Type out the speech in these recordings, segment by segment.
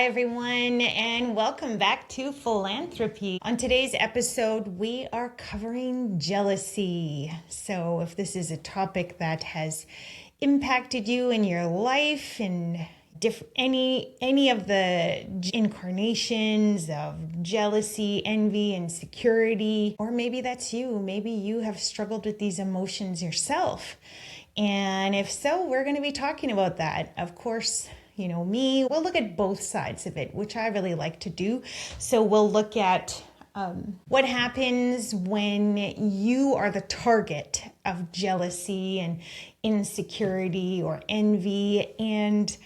Hi, everyone, and welcome back to Philanthropy. On today's episode, we are covering jealousy. So, if this is a topic that has impacted you in your life and any of the incarnations of jealousy, envy, insecurity, or maybe that's you. Maybe you have struggled with these emotions yourself. And if so, we're going to be talking about that. Of course, you know me, we'll look at both sides of it, which I really like to do. So we'll look at what happens when you are the target of jealousy and insecurity or envy, and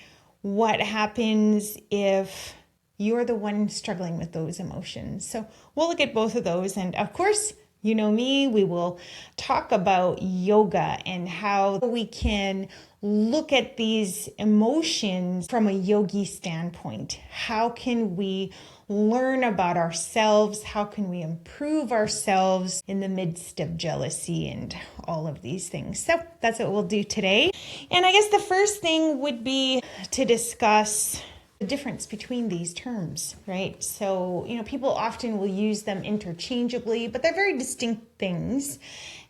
what happens if you're the one struggling with those emotions. So we'll look at both of those. And of course, you know me, we will talk about yoga and how we can look at these emotions from a yogi standpoint. How can we learn about ourselves? How can we improve ourselves in the midst of jealousy and all of these things? So that's what we'll do today. And I guess the first thing would be to discuss the difference between these terms, right? So, people often will use them interchangeably, but they're very distinct things.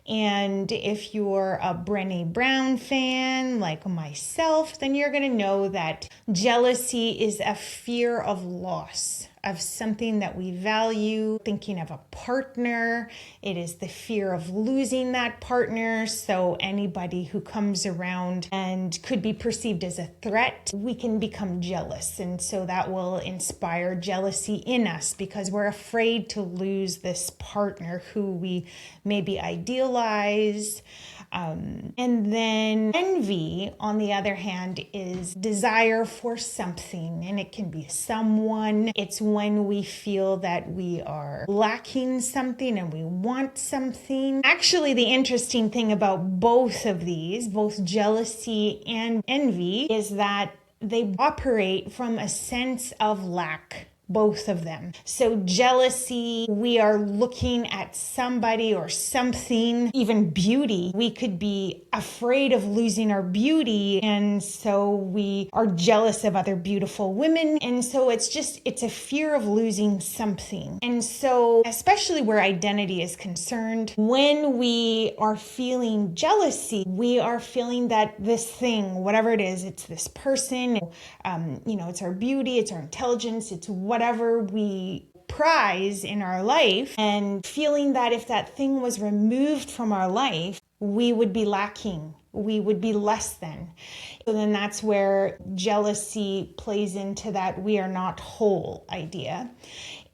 And if you're a Brené Brown fan like myself, then you're going to know that jealousy is a fear of loss of something that we value, thinking of a partner. It is the fear of losing that partner. So anybody who comes around and could be perceived as a threat, we can become jealous. And so that will inspire jealousy in us because we're afraid to lose this partner who we maybe idealize. And then envy, on the other hand, is desire for something, and it can be someone. It's when we feel that we are lacking something and we want something. Actually, the interesting thing about both of these, both jealousy and envy, is that they operate from a sense of lack. Both of them. So jealousy, we are looking at somebody or something, even beauty. We could be afraid of losing our beauty, and so we are jealous of other beautiful women. And so it's a fear of losing something. And so, especially where identity is concerned, when we are feeling jealousy, we are feeling that this thing, whatever it is, it's this person, it's our beauty, it's our intelligence, it's whatever we prize in our life, and feeling that if that thing was removed from our life, we would be lacking, we would be less than. So then that's where jealousy plays into that we are not whole idea.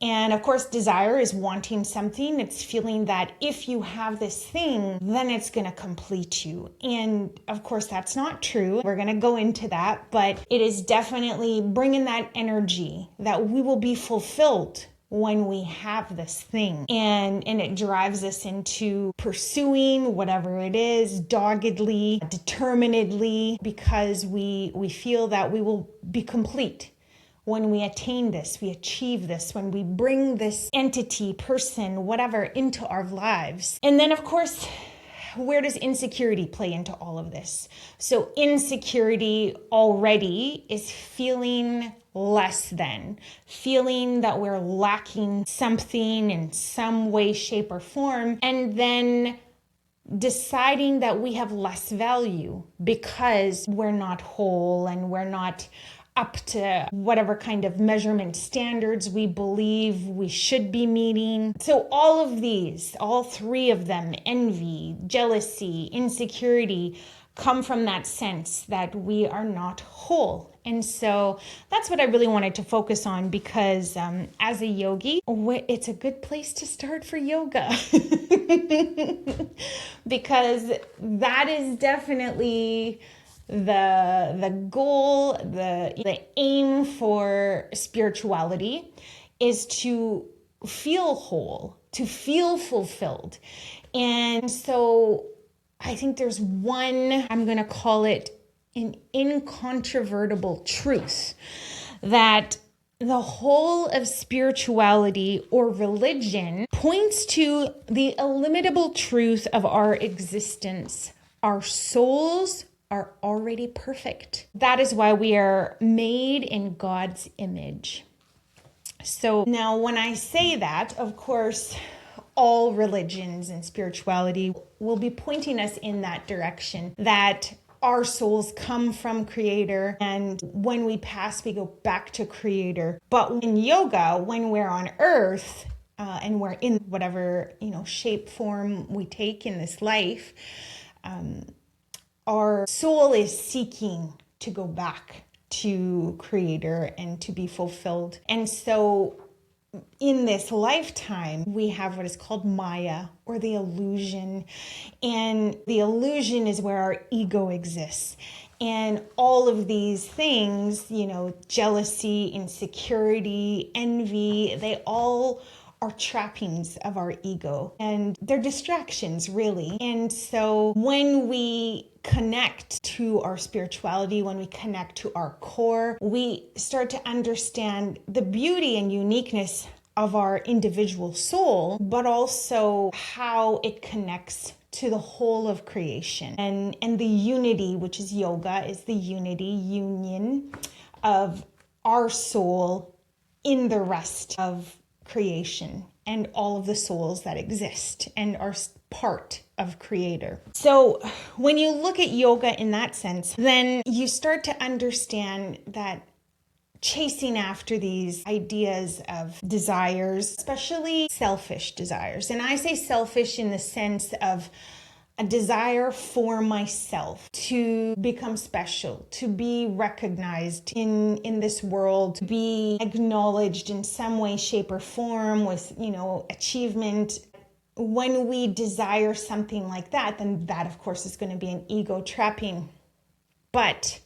And of course, desire is wanting something. It's feeling that if you have this thing, then it's going to complete you. And of course, that's not true. We're going to go into that, but it is definitely bringing that energy that we will be fulfilled when we have this thing. And it drives us into pursuing whatever it is, doggedly, determinedly, because we feel that we will be complete when we attain this, we achieve this, when we bring this entity, person, whatever, into our lives. And then, of course, where does insecurity play into all of this? So insecurity already is feeling less than, feeling that we're lacking something in some way, shape, or form, and then deciding that we have less value because we're not whole and we're not up to whatever kind of measurement standards we believe we should be meeting. So all of these, all three of them, envy, jealousy, insecurity, come from that sense that we are not whole. And so that's what I really wanted to focus on because as a yogi, it's a good place to start for yoga because that is definitely the goal, the aim for spirituality is to feel whole, to feel fulfilled. And so I think there's one, I'm going to call it an incontrovertible truth, that the whole of spirituality or religion points to the illimitable truth of our existence. Our souls are already perfect. That is why we are made in God's image. So now when I say that, of course, all religions and spirituality will be pointing us in that direction, that our souls come from Creator, and when we pass, we go back to Creator. But in yoga, when we're on earth, and we're in whatever, shape, form we take in this life, our soul is seeking to go back to Creator and to be fulfilled. And so in this lifetime, we have what is called Maya, or the illusion. And the illusion is where our ego exists. And all of these things, jealousy, insecurity, envy, they all are trappings of our ego, and they're distractions, really. And so when we connect to our spirituality, when we connect to our core, we start to understand the beauty and uniqueness of our individual soul, but also how it connects to the whole of creation. And the unity, which is yoga, is the union of our soul in the rest of creation and all of the souls that exist and are part of Creator. So when you look at yoga in that sense, then you start to understand that chasing after these ideas of desires, especially selfish desires. And I say selfish in the sense of a desire for myself to become special, to be recognized in this world, to be acknowledged in some way, shape, or form with, achievement. When we desire something like that, then that, of course, is going to be an ego trapping. But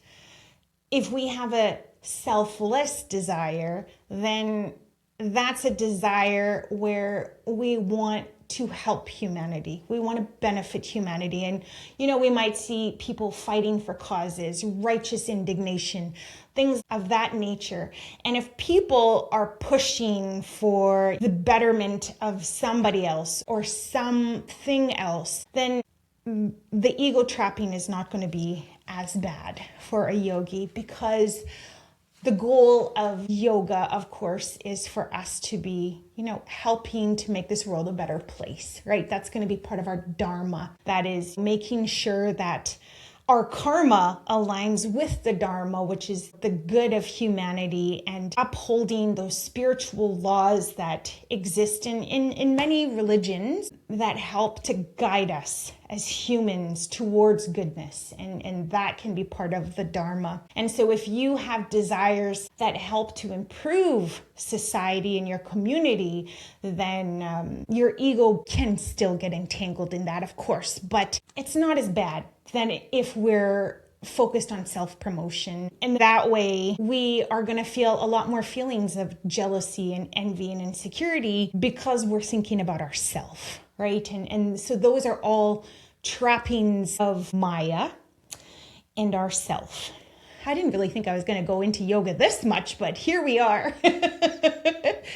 if we have a selfless desire, then that's a desire where we want to help humanity. We want to benefit humanity. And, we might see people fighting for causes, righteous indignation, things of that nature. And if people are pushing for the betterment of somebody else or something else, then the ego trapping is not going to be as bad for a yogi, because the goal of yoga, of course, is for us to be, helping to make this world a better place, right? That's going to be part of our dharma. That is making sure that our karma aligns with the dharma, which is the good of humanity, and upholding those spiritual laws that exist in many religions that help to guide us as humans towards goodness. And that can be part of the dharma. And so if you have desires that help to improve society and your community, then your ego can still get entangled in that, of course, but it's not as bad than if we're focused on self-promotion. And that way we are going to feel a lot more feelings of jealousy and envy and insecurity because we're thinking about ourselves, right? And so those are all trappings of Maya and ourself. I didn't really think I was going to go into yoga this much, but here we are.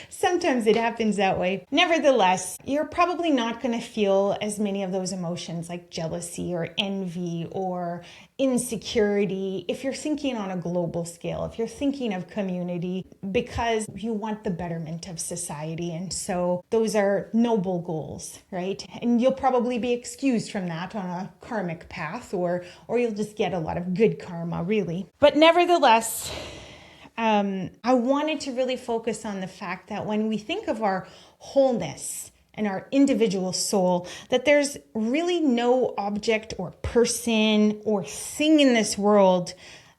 Sometimes it happens that way. Nevertheless, you're probably not going to feel as many of those emotions like jealousy or envy or insecurity if you're thinking on a global scale, if you're thinking of community, because you want the betterment of society. And so those are noble goals, right? And you'll probably be excused from that on a karmic path, or you'll just get a lot of good karma, really. But nevertheless, I wanted to really focus on the fact that when we think of our wholeness and our individual soul, that there's really no object or person or thing in this world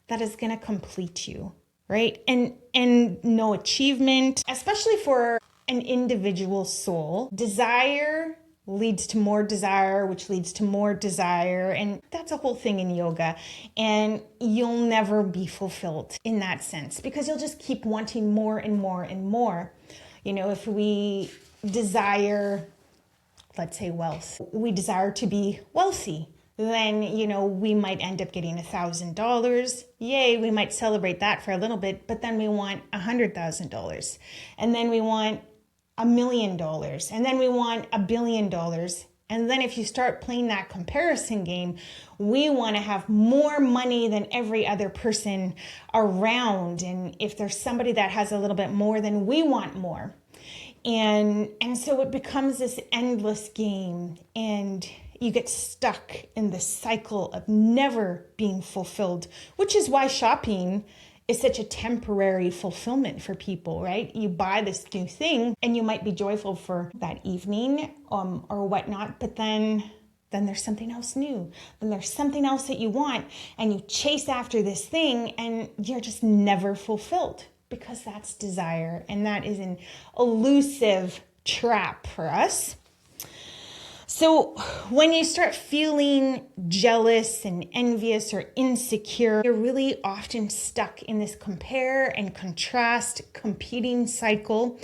that is going to complete you, right? And no achievement, especially for an individual soul. Desire leads to more desire, which leads to more desire. And that's a whole thing in yoga. And you'll never be fulfilled in that sense, because you'll just keep wanting more and more and more. If we desire, let's say, wealth, we desire to be wealthy, then, we might end up getting $1,000. Yay, we might celebrate that for a little bit, but then we want $100,000. And then we want $1 million. And then we want $1 billion. And then if you start playing that comparison game, we want to have more money than every other person around. And if there's somebody that has a little bit more, then we want more. And so it becomes this endless game, and you get stuck in the cycle of never being fulfilled, which is why shopping is such a temporary fulfillment for people, right? You buy this new thing and you might be joyful for that evening or whatnot, but then there's something else new. Then there's something else that you want, and you chase after this thing and you're just never fulfilled, because that's desire, and that is an elusive trap for us. So when you start feeling jealous and envious or insecure, you're really often stuck in this compare and contrast competing cycle.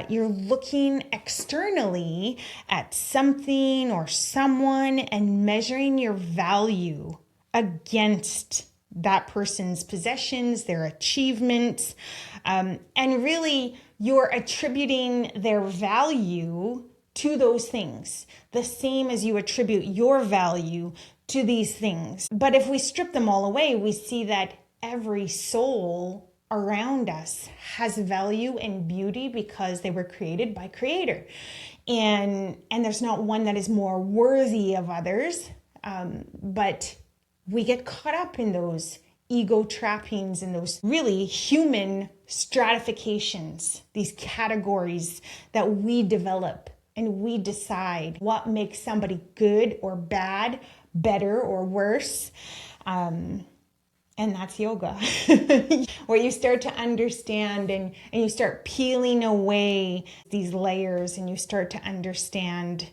You're looking externally at something or someone and measuring your value against that person's possessions, their achievements, and really you're attributing their value to those things, the same as you attribute your value to these things. But if we strip them all away, we see that every soul around us has value and beauty because they were created by Creator. And there's not one that is more worthy of others, but we get caught up in those ego trappings and those really human stratifications, these categories that we develop. And we decide what makes somebody good or bad, better or worse. And that's yoga, where you start to understand and you start peeling away these layers, and you start to understand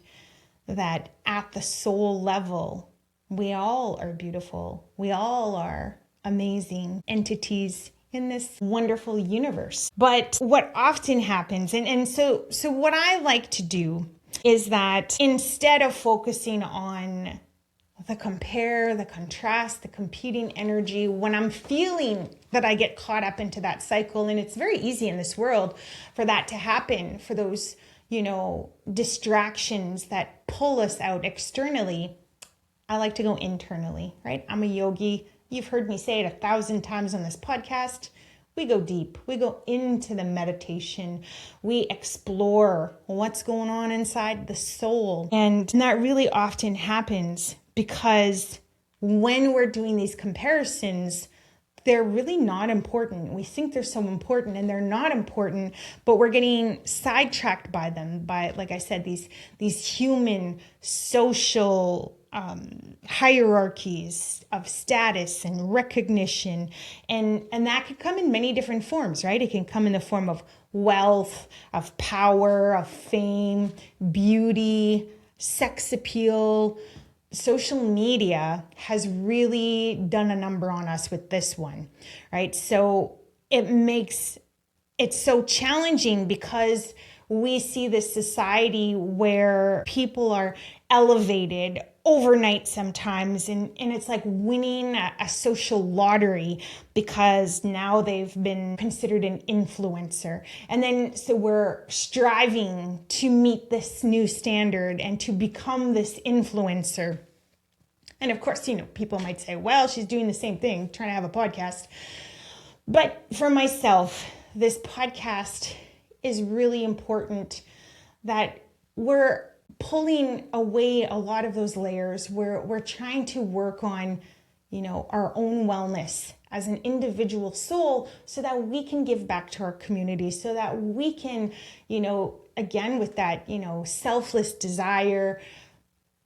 that at the soul level, we all are beautiful. We all are amazing entities in this wonderful universe. But what often happens, and so what I like to do is that instead of focusing on the compare, the contrast, the competing energy, when I'm feeling that I get caught up into that cycle, and it's very easy in this world for that to happen, for those, distractions that pull us out externally, I like to go internally, right? I'm a yogi. You've heard me say it 1,000 times on this podcast. We go deep. We go into the meditation. We explore what's going on inside the soul. And that really often happens because when we're doing these comparisons, they're really not important. We think they're so important, and they're not important, but we're getting sidetracked by them, by, like I said, these human social hierarchies of status and recognition, and that could come in many different forms, right? It can come in the form of wealth, of power, of fame, beauty, sex appeal. Social media has really done a number on us with this one, right? So it makes it so challenging because we see this society where people are elevated overnight sometimes, and it's like winning a social lottery because now they've been considered an influencer. And then so we're striving to meet this new standard and to become this influencer. And of course, people might say, well, she's doing the same thing, trying to have a podcast. But for myself, this podcast is really important, that we're pulling away a lot of those layers. We're trying to work on, our own wellness as an individual soul, so that we can give back to our community, so that we can, again, with that, selfless desire,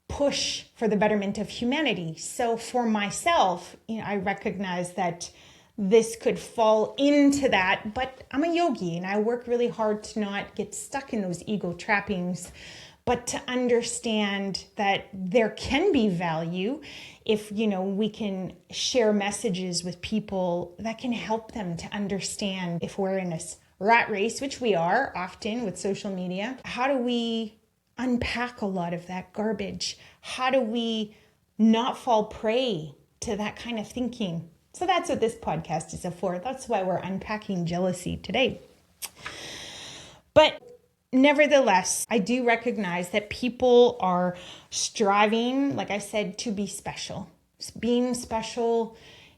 push for the betterment of humanity. So for myself, I recognize that this could fall into that, but I'm a yogi and I work really hard to not get stuck in those ego trappings, but to understand that there can be value if, we can share messages with people that can help them to understand, if we're in this rat race, which we are often with social media, how do we unpack a lot of that garbage? How do we not fall prey to that kind of thinking? So that's what this podcast is for. That's why we're unpacking jealousy today. But Nevertheless, I do recognize that people are striving, like I said, to be special. Being special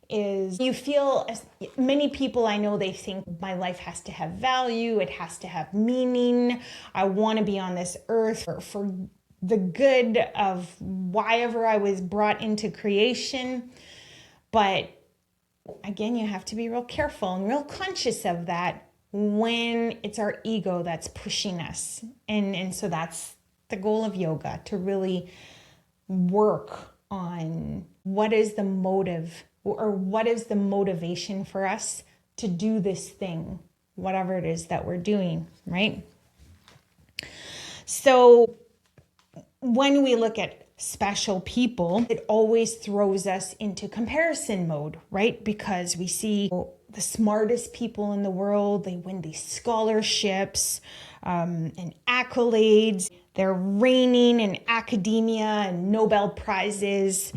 is, you feel, as many people I know, they think my life has to have value, it has to have meaning. I want to be on this earth for the good of why ever I was brought into creation. But again, you have to be real careful and real conscious of that when it's our ego that's pushing us. And so that's the goal of yoga, to really work on what is the motive, or what is the motivation for us to do this thing, whatever it is that we're doing, right? So when we look at special people, it always throws us into comparison mode, right? Because we see the smartest people in the world, they win these scholarships and accolades. They're reigning in academia and Nobel Prizes.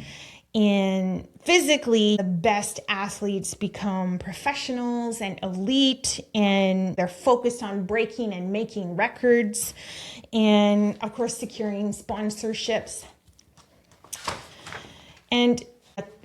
And physically, the best athletes become professionals and elite, and they're focused on breaking and making records, and of course, securing sponsorships. And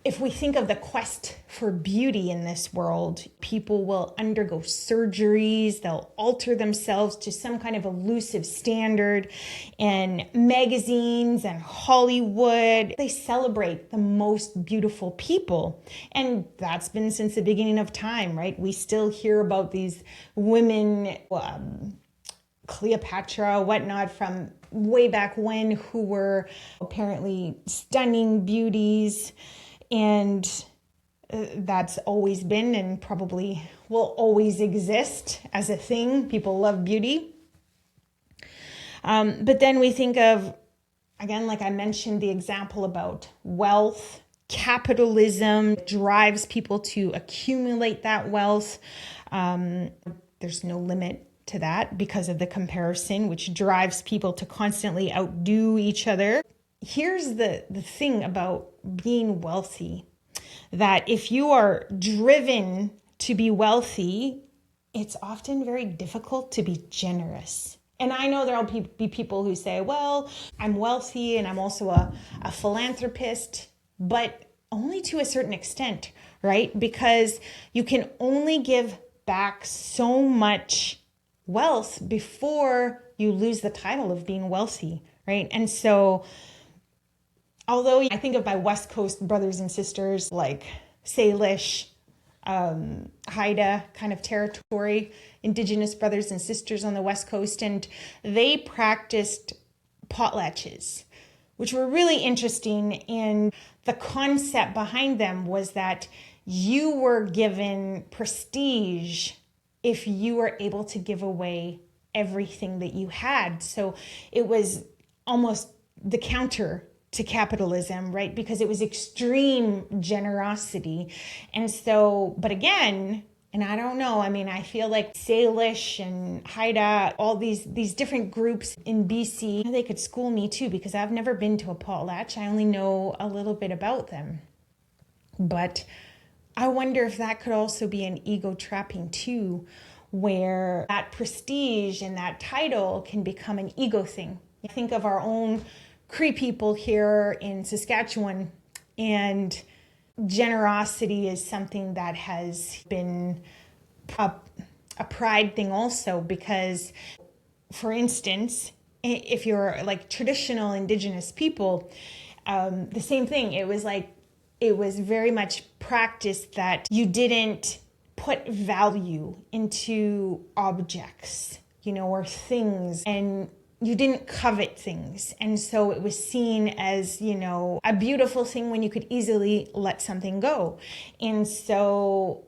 if we think of the quest for beauty in this world, people will undergo surgeries, they'll alter themselves to some kind of elusive standard, and magazines and Hollywood, they celebrate the most beautiful people. And that's been since the beginning of time, right? We still hear about these women, Cleopatra, whatnot, from way back when, who were apparently stunning beauties. And that's always been and probably will always exist as a thing. People love beauty. But then we think of, again, like I mentioned, the example about wealth, capitalism drives people to accumulate that wealth. There's no limit to that because of the comparison, which drives people to constantly outdo each other. Here's the thing about being wealthy, that if you are driven to be wealthy, it's often very difficult to be generous. And I know there'll be people who say, well, I'm wealthy and I'm also a philanthropist, but only to a certain extent, right? Because you can only give back so much wealth before you lose the title of being wealthy, right? And so although I think of my West Coast brothers and sisters like Salish, Haida kind of territory, indigenous brothers and sisters on the West Coast, and they practiced potlatches, which were really interesting. And the concept behind them was that you were given prestige if you were able to give away everything that you had. So it was almost the counter to capitalism, right? Because it was extreme generosity. And so, but again, and I don't know, I mean, I feel like Salish and Haida, all these different groups in BC, they could school me too, because I've never been to a potlatch. I only know a little bit about them. But I wonder if that could also be an ego trapping too, where that prestige and that title can become an ego thing. Think of our own Cree people here in Saskatchewan, and generosity is something that has been a pride thing also, because, for instance, if you're like traditional Indigenous people, the same thing. It was very much practiced that you didn't put value into objects, or things, and you didn't covet things. And so it was seen as, a beautiful thing when you could easily let something go. And so,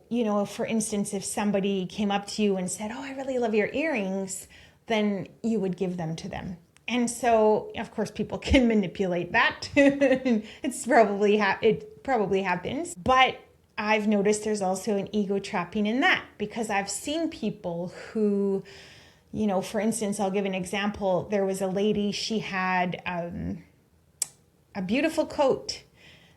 for instance, if somebody came up to you and said, oh, I really love your earrings, then you would give them to them. And so, of course, people can manipulate that. It probably happens. But I've noticed there's also an ego trapping in that, because I've seen people who, for instance, I'll give an example. There was a lady, she had a beautiful coat,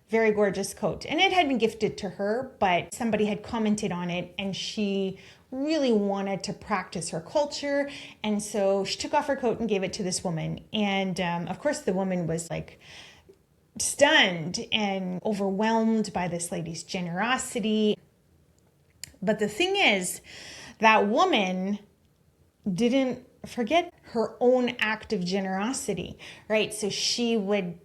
very gorgeous coat, and it had been gifted to her, but somebody had commented on it, and she really wanted to practice her culture. And so she took off her coat and gave it to this woman. And of course, the woman was like stunned and overwhelmed by this lady's generosity. But the thing is, that woman didn't forget her own act of generosity, right? So she would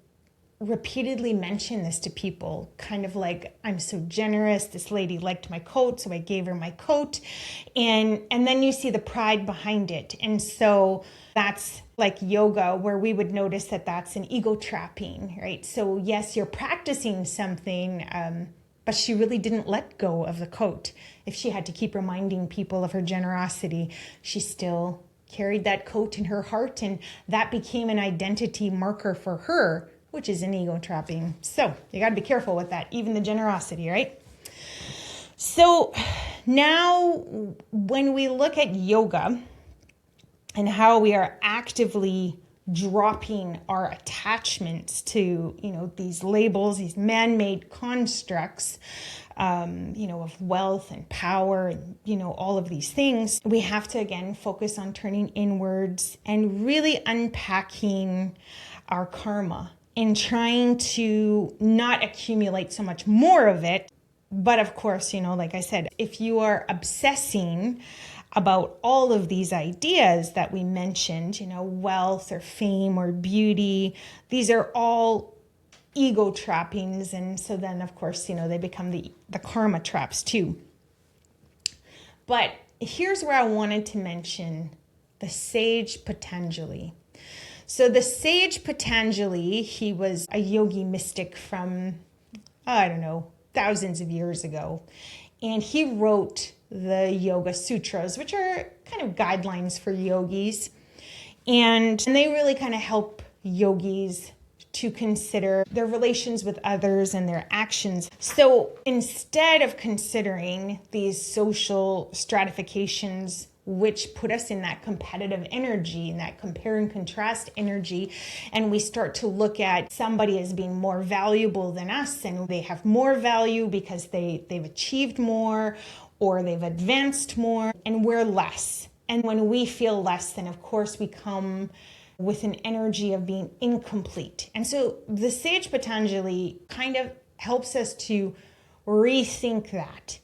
repeatedly mention this to people, kind of like, I'm so generous. This lady liked my coat, so I gave her my coat. And then you see the pride behind it. And so that's like yoga, where we would notice that that's an ego trapping, right? So yes, you're practicing something, but she really didn't let go of the coat. If she had to keep reminding people of her generosity, she still carried that coat in her heart, and that became an identity marker for her, which is an ego trapping. So you got to be careful with that, even the generosity, right? So now when we look at yoga and how we are actively dropping our attachments to, these labels, these man-made constructs, of wealth and power and, all of these things, we have to, again, focus on turning inwards and really unpacking our karma and trying to not accumulate so much more of it. But of course, like I said, if you are obsessing about all of these ideas that we mentioned, wealth or fame or beauty, these are all ego trappings. And so then, of course, they become the karma traps too. But here's where I wanted to mention the sage Patanjali. So the sage Patanjali, he was a yogi mystic from, thousands of years ago. And he wrote the Yoga Sutras, which are kind of guidelines for yogis. And they really kind of help yogis to consider their relations with others and their actions. So instead of considering these social stratifications, which put us in that competitive energy, in that compare and contrast energy, and we start to look at somebody as being more valuable than us, and they have more value because they've achieved more or they've advanced more, and we're less. And when we feel less, then of course we come with an energy of being incomplete. And so the sage Patanjali kind of helps us to rethink that.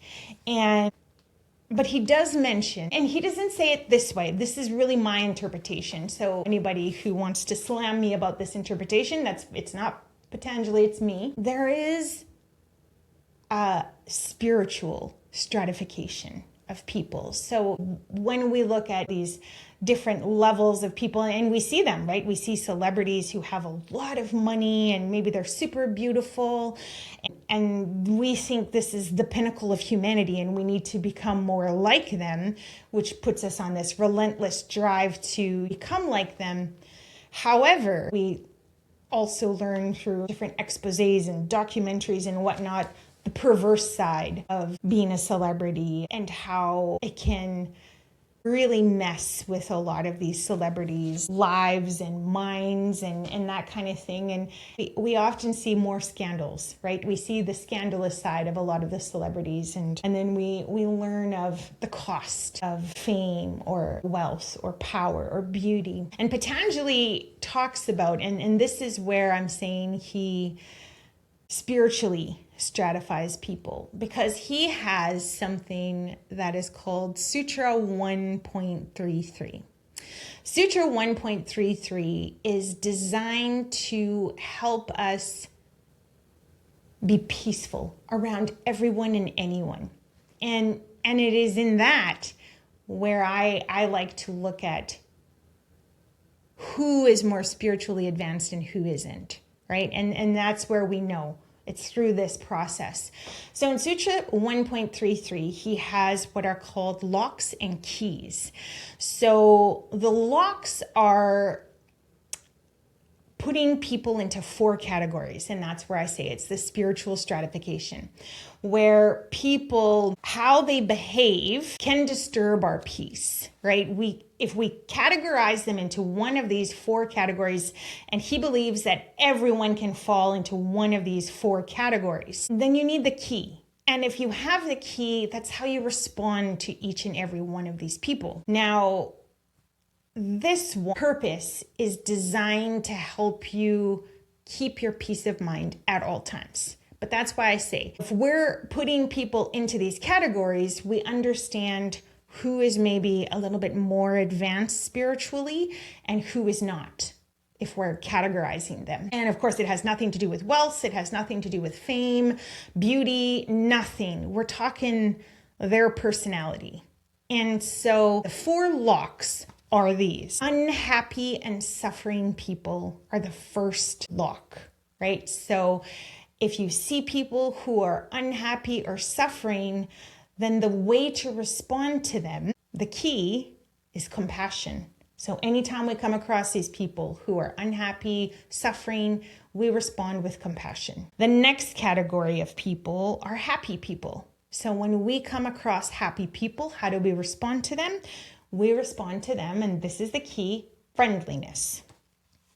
But he does mention, and he doesn't say it this way, this is really my interpretation. So anybody who wants to slam me about this interpretation, it's not Patanjali, it's me. There is a spiritual stratification of people. So when we look at these different levels of people, and we see them, right? We see celebrities who have a lot of money and maybe they're super beautiful, and we think this is the pinnacle of humanity and we need to become more like them, which puts us on this relentless drive to become like them. However, we also learn through different exposés and documentaries and whatnot the perverse side of being a celebrity and how it can really mess with a lot of these celebrities' lives and minds and that kind of thing. And we often see more scandals, right? We see the scandalous side of a lot of the celebrities, and then we learn of the cost of fame or wealth or power or beauty. And Patanjali talks about, and this is where I'm saying he spiritually stratifies people, because he has something that is called Sutra 1.33. Sutra 1.33 is designed to help us be peaceful around everyone and anyone. And it is in that where I like to look at who is more spiritually advanced and who isn't, right? And that's where we know. It's through this process. So in Sutra 1.33, he has what are called locks and keys. So the locks are putting people into 4 categories, and that's where I say it's the spiritual stratification, where people, how they behave can disturb our peace, right? If we categorize them into one of these 4 categories, and he believes that everyone can fall into one of these 4 categories, then you need the key. And if you have the key, that's how you respond to each and every one of these people. Now, this purpose is designed to help you keep your peace of mind at all times. But that's why I say, if we're putting people into these categories, we understand who is maybe a little bit more advanced spiritually and who is not, if we're categorizing them. And of course, it has nothing to do with wealth. It has nothing to do with fame, beauty, nothing. We're talking their personality. And so the 4 locks are these. Unhappy and suffering people are the first lock, right? So if you see people who are unhappy or suffering, then the way to respond to them, the key is compassion. So anytime we come across these people who are unhappy, suffering, we respond with compassion. The next category of people are happy people. So when we come across happy people, how do we respond to them? We respond to them, and this is the key, friendliness.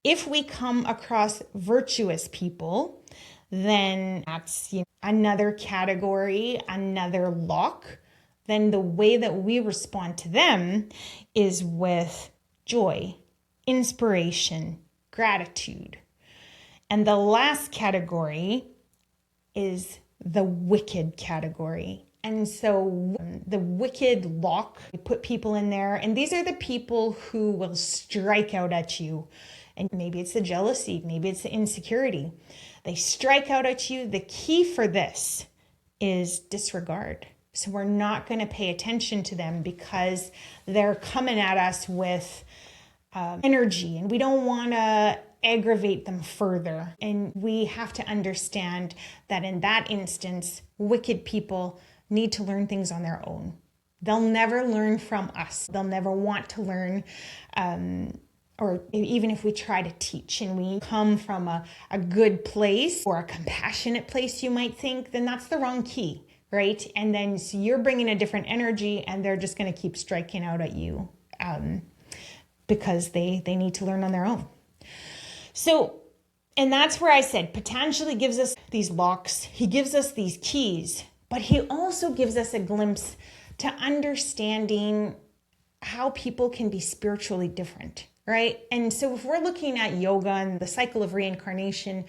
If we come across virtuous people, then that's another category, another lock. Then the way that we respond to them is with joy, inspiration, gratitude. And the last category is the wicked category. And so the wicked lock, we put people in there, and these are the people who will strike out at you. And maybe it's the jealousy, maybe it's the insecurity. They strike out at you. The key for this is disregard. So we're not going to pay attention to them because they're coming at us with energy, and we don't want to aggravate them further. And we have to understand that in that instance, wicked people need to learn things on their own. They'll never learn from us. They'll never want to learn, or even if we try to teach and we come from a good place or a compassionate place, you might think, then that's the wrong key, right? And then so you're bringing a different energy and they're just going to keep striking out at you because they need to learn on their own. So, and that's where I said, Patanjali gives us these locks. He gives us these keys, but he also gives us a glimpse to understanding how people can be spiritually different, right? And so if we're looking at yoga and the cycle of reincarnation,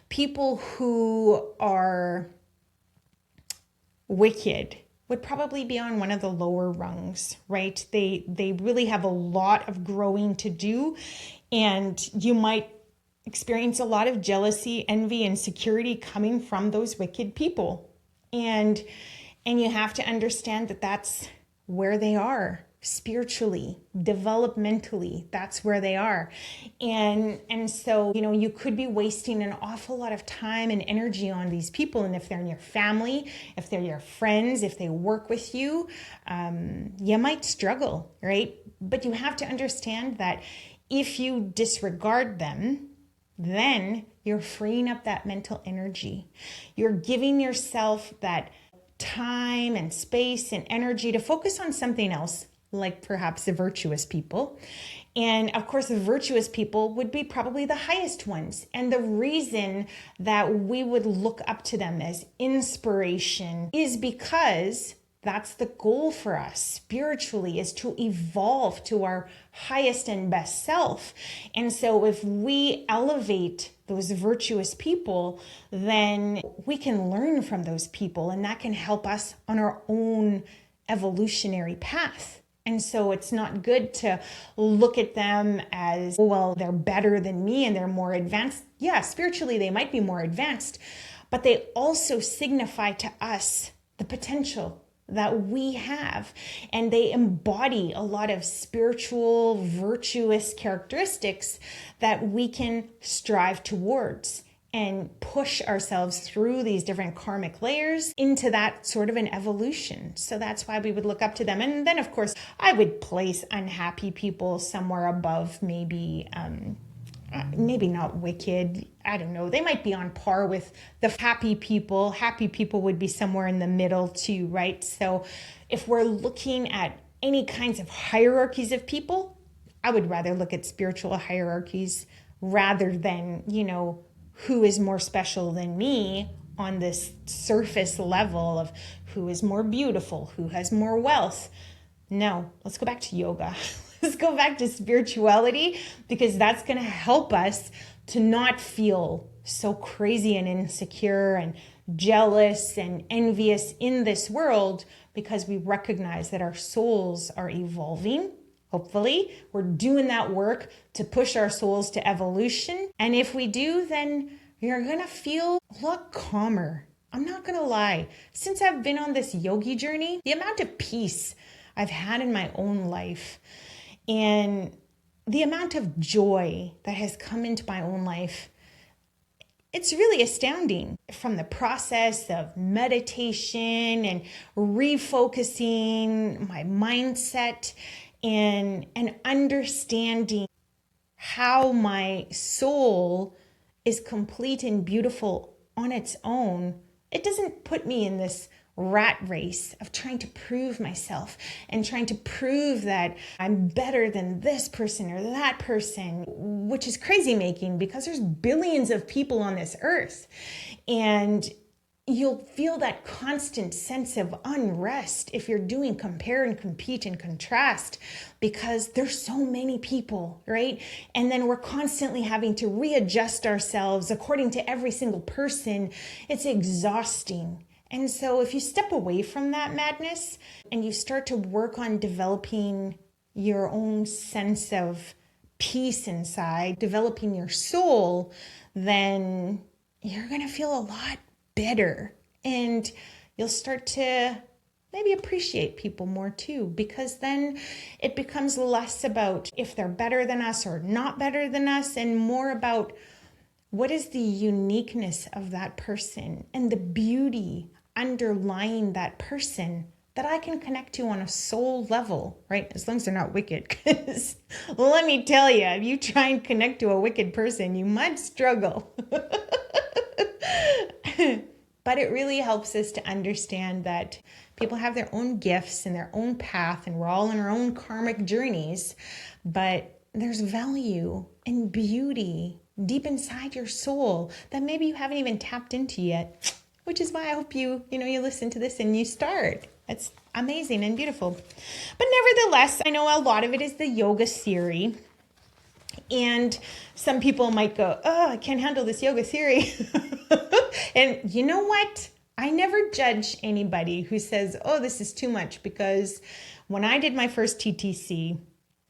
people who are wicked would probably be on one of the lower rungs, right? They really have a lot of growing to do, and you might experience a lot of jealousy, envy, and insecurity coming from those wicked people. And you have to understand that that's where they are spiritually, developmentally. That's where they are. And so, you could be wasting an awful lot of time and energy on these people. And if they're in your family, if they're your friends, if they work with you, you might struggle, right? But you have to understand that if you disregard them, then you're freeing up that mental energy. You're giving yourself that time and space and energy to focus on something else, like perhaps the virtuous people. And of course, the virtuous people would be probably the highest ones. And the reason that we would look up to them as inspiration is because that's the goal for us spiritually, is to evolve to our highest and best self. And so if we elevate those virtuous people, then we can learn from those people, and that can help us on our own evolutionary path. And so it's not good to look at them as, well, they're better than me and they're more advanced. Yeah, spiritually, they might be more advanced, but they also signify to us the potential that we have, and they embody a lot of spiritual, virtuous characteristics that we can strive towards and push ourselves through these different karmic layers into that sort of an evolution. So that's why we would look up to them. And then, of course, I would place unhappy people somewhere above, maybe not wicked. I don't know. They might be on par with the happy people. Happy people would be somewhere in the middle too, right? So if we're looking at any kinds of hierarchies of people, I would rather look at spiritual hierarchies rather than, who is more special than me on this surface level of who is more beautiful, who has more wealth. No, let's go back to yoga. Let's go back to spirituality, because that's going to help us to not feel so crazy and insecure and jealous and envious in this world, because we recognize that our souls are evolving. Hopefully, we're doing that work to push our souls to evolution. And if we do, then you're going to feel a lot calmer. I'm not going to lie. Since I've been on this yogi journey, the amount of peace I've had in my own life and the amount of joy that has come into my own life, it's really astounding. From the process of meditation and refocusing my mindset and understanding how my soul is complete and beautiful on its own, it doesn't put me in this rat race of trying to prove myself and trying to prove that I'm better than this person or that person, which is crazy making, because there's billions of people on this earth. And you'll feel that constant sense of unrest if you're doing compare and compete and contrast, because there's so many people, right? And then we're constantly having to readjust ourselves according to every single person. It's exhausting. And so if you step away from that madness and you start to work on developing your own sense of peace inside, developing your soul, then you're going to feel a lot better. And you'll start to maybe appreciate people more too, because then it becomes less about if they're better than us or not better than us, and more about what is the uniqueness of that person and the beauty underlying that person that I can connect to on a soul level, right? As long as they're not wicked. Because let me tell you, if you try and connect to a wicked person, you might struggle. But it really helps us to understand that people have their own gifts and their own path, and we're all in our own karmic journeys. But there's value and beauty deep inside your soul that maybe you haven't even tapped into yet. Which is why I hope you listen to this and you start. It's amazing and beautiful. But nevertheless, I know a lot of it is the yoga theory. And some people might go, oh, I can't handle this yoga theory. And you know what? I never judge anybody who says, oh, this is too much. Because when I did my first TTC,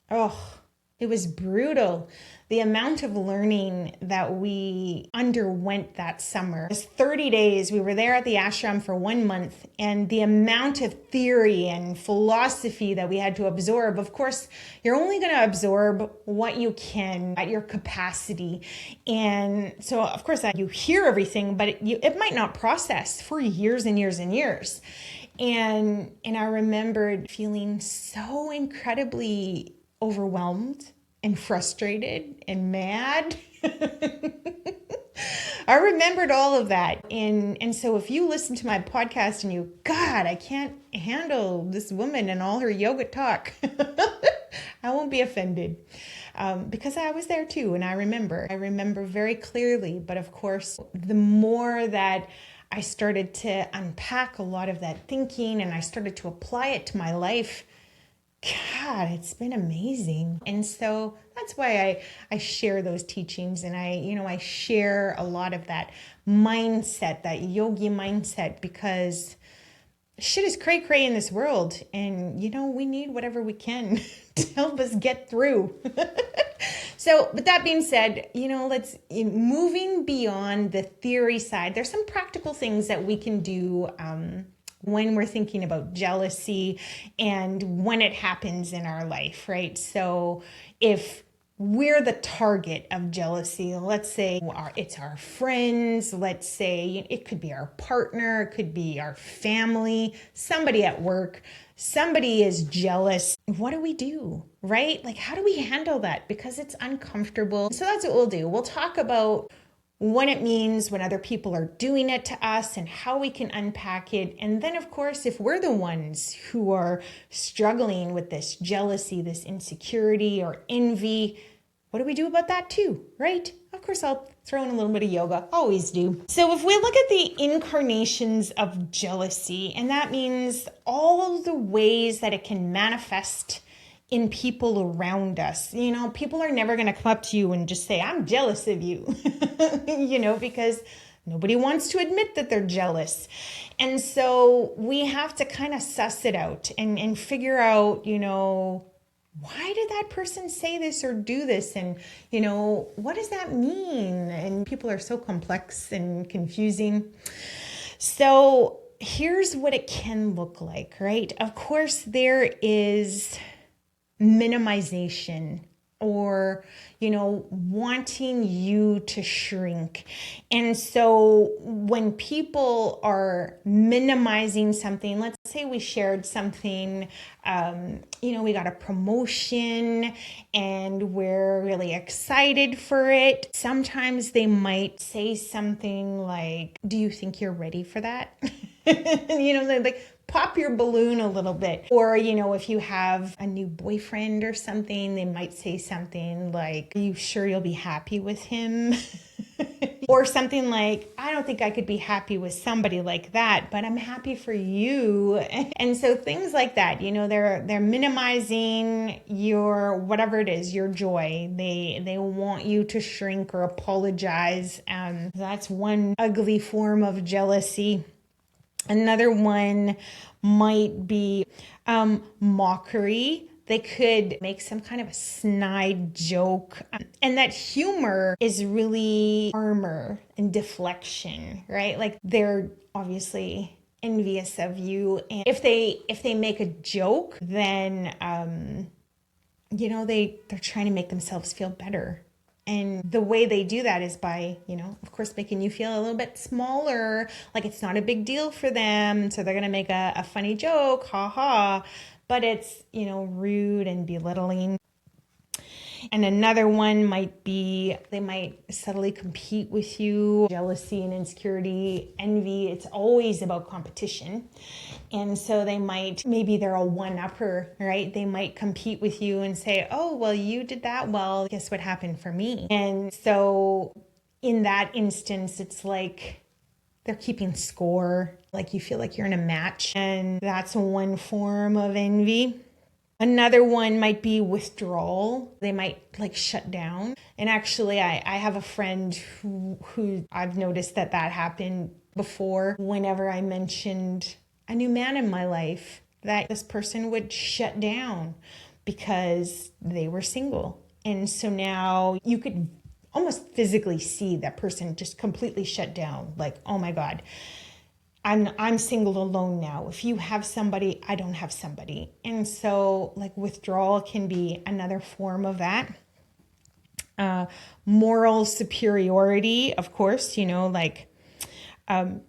it was brutal. The amount of learning that we underwent that summer. It was 30 days. We were there at the ashram for 1 month, and the amount of theory and philosophy that we had to absorb. Of course, you're only going to absorb what you can at your capacity. And so, of course, you hear everything, but it might not process for years and years and years. And I remembered feeling so incredibly overwhelmed and frustrated and mad. I remembered all of that. And so if you listen to my podcast and God, I can't handle this woman and all her yoga talk, I won't be offended. Because I was there too. And I remember very clearly. But of course, the more that I started to unpack a lot of that thinking and I started to apply it to my life, God, it's been amazing. And so that's why I share those teachings, and I share a lot of that mindset, that yogi mindset, because shit is cray-cray in this world. And, we need whatever we can to help us get through. So, with that being said, let's moving beyond the theory side, there's some practical things that we can do when we're thinking about jealousy and when it happens in our life, right? So if we're the target of jealousy, let's say it's our friends, let's say it could be our partner, it could be our family, somebody at work, somebody is jealous. What do we do, right? Like, how do we handle that? Because it's uncomfortable. So that's what we'll do. We'll talk about what it means when other people are doing it to us and how we can unpack it. And then, of course, if we're the ones who are struggling with this jealousy, this insecurity or envy, what do we do about that too, right? Of course, I'll throw in a little bit of yoga, always do. So if we look at the incarnations of jealousy, and that means all of the ways that it can manifest in people around us. You know, people are never going to come up to you and just say, I'm jealous of you, you know, because nobody wants to admit that they're jealous. And so we have to kind of suss it out and figure out, you know, why did that person say this or do this? And, you know, what does that mean? And people are so complex and confusing. So here's what it can look like, right? Of course, there is minimization or, you know, wanting you to shrink. And so when people are minimizing something, let's say we shared something, you know, we got a promotion and we're really excited for it. Sometimes they might say something like, do you think you're ready for that? You know, like, pop your balloon a little bit. Or, you know, if you have a new boyfriend or something, they might say something like, are you sure you'll be happy with him? Or something like, I don't think I could be happy with somebody like that, but I'm happy for you. And so things like that, you know, they're minimizing your, whatever it is, your joy. They want you to shrink or apologize. That's one ugly form of jealousy. Another one might be mockery. They could make some kind of a snide joke. And that humor is really armor and deflection, right? Like they're obviously envious of you. And if they make a joke, then, you know, they're trying to make themselves feel better. And the way they do that is by, you know, of course, making you feel a little bit smaller, like it's not a big deal for them. So they're going to make a funny joke, ha ha, but it's, you know, rude and belittling. And another one might be, they might subtly compete with you. Jealousy and insecurity, envy, it's always about competition. And so they might, maybe they're a one-upper, right? They might compete with you and say, oh, well, you did that. Well, guess what happened for me? And so in that instance, it's like they're keeping score, like you feel like you're in a match. And that's one form of envy. Another one might be withdrawal. They might like shut down. And actually, I have a friend who I've noticed that happened before. Whenever I mentioned a new man in my life, that this person would shut down because they were single. And so now you could almost physically see that person just completely shut down. Like, oh my God. I'm single alone now. If you have somebody, I don't have somebody. And so like withdrawal can be another form of that. Moral superiority, of course, you know, like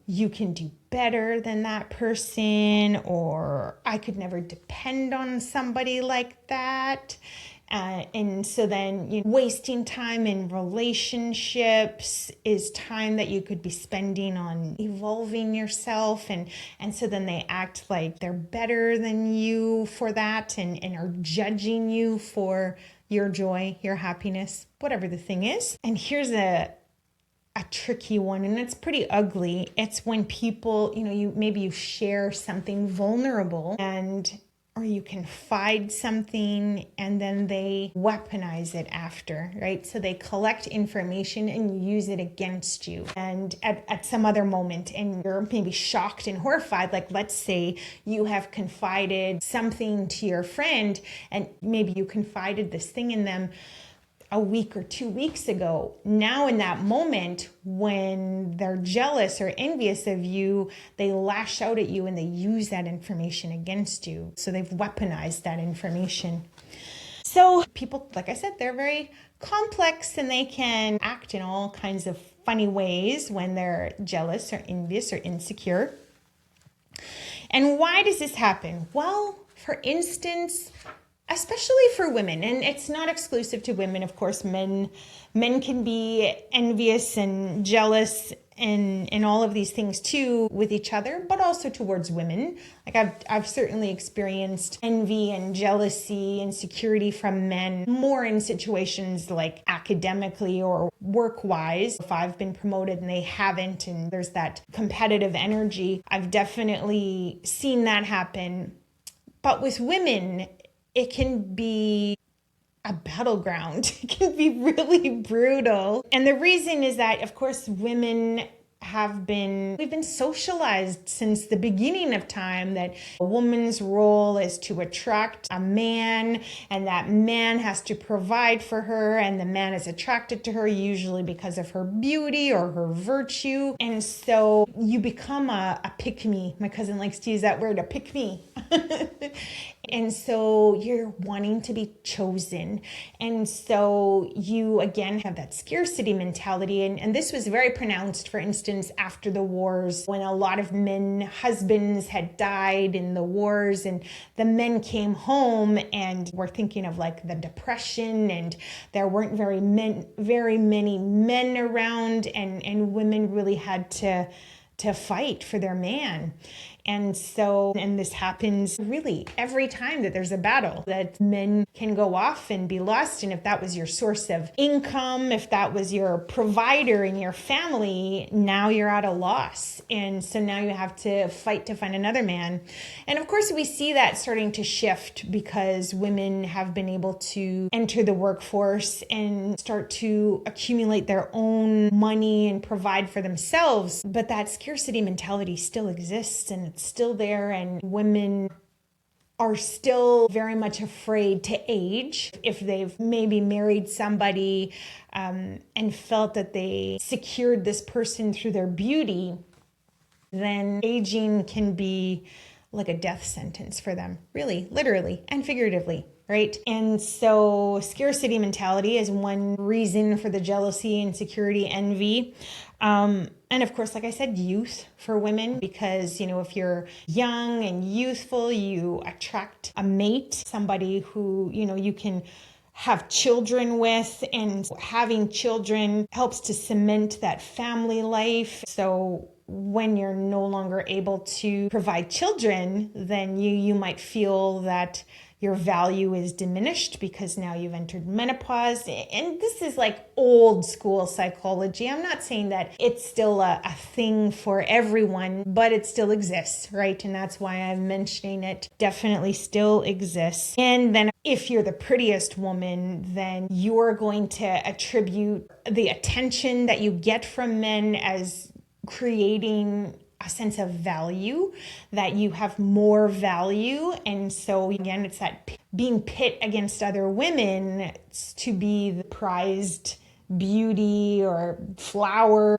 you can do better than that person, or I could never depend on somebody like that. And so then wasting time in relationships is time that you could be spending on evolving yourself. And so then they act like they're better than you for that and are judging you for your joy, your happiness, whatever the thing is. And here's a tricky one, and it's pretty ugly. It's when people, you know, maybe you share something vulnerable or you confide something and then they weaponize it after, right? So they collect information and use it against you. And at some other moment, and you're maybe shocked and horrified, like let's say you have confided something to your friend and maybe you confided this thing in them a week or 2 weeks ago. Now in that moment, when they're jealous or envious of you, they lash out at you and they use that information against you. So they've weaponized that information. So people, like I said, they're very complex and they can act in all kinds of funny ways when they're jealous or envious or insecure. And why does this happen? Well, for instance, especially for women, and it's not exclusive to women, of course, men can be envious and jealous and all of these things too with each other, but also towards women. Like I've certainly experienced envy and jealousy, insecurity from men more in situations like academically or work-wise. If I've been promoted and they haven't, and there's that competitive energy, I've definitely seen that happen. But with women, it can be a battleground. It can be really brutal. And the reason is that, of course, we've been socialized since the beginning of time that a woman's role is to attract a man, and that man has to provide for her, and the man is attracted to her usually because of her beauty or her virtue. And so you become a pick-me. My cousin likes to use that word, a pick-me. And so you're wanting to be chosen. And so you, again, have that scarcity mentality. And this was very pronounced, for instance, after the wars, when a lot of husbands had died in the wars, and the men came home and were thinking of like the Depression, and there weren't very many men around, and women really had to fight for their man. And this happens really every time that there's a battle, that men can go off and be lost. And if that was your source of income, if that was your provider in your family, now you're at a loss. And so now you have to fight to find another man. And of course, we see that starting to shift because women have been able to enter the workforce and start to accumulate their own money and provide for themselves. But that scarcity mentality still exists, and it's still there, and women are still very much afraid to age. If they've maybe married somebody and felt that they secured this person through their beauty, then aging can be like a death sentence for them, really, literally and figuratively. Right? And so scarcity mentality is one reason for the jealousy, insecurity, envy. And of course, like I said, youth for women, because, if you're young and youthful, you attract a mate, somebody who, you can have children with, and having children helps to cement that family life. So when you're no longer able to provide children, then you might feel that your value is diminished because now you've entered menopause. And this is like old school psychology. I'm not saying that it's still a thing for everyone, but it still exists, right? And that's why I'm mentioning it. Definitely still exists. And then if you're the prettiest woman, then you're going to attribute the attention that you get from men as creating a sense of value, that you have more value. And so again, it's that being pit against other women to be the prized beauty or flower.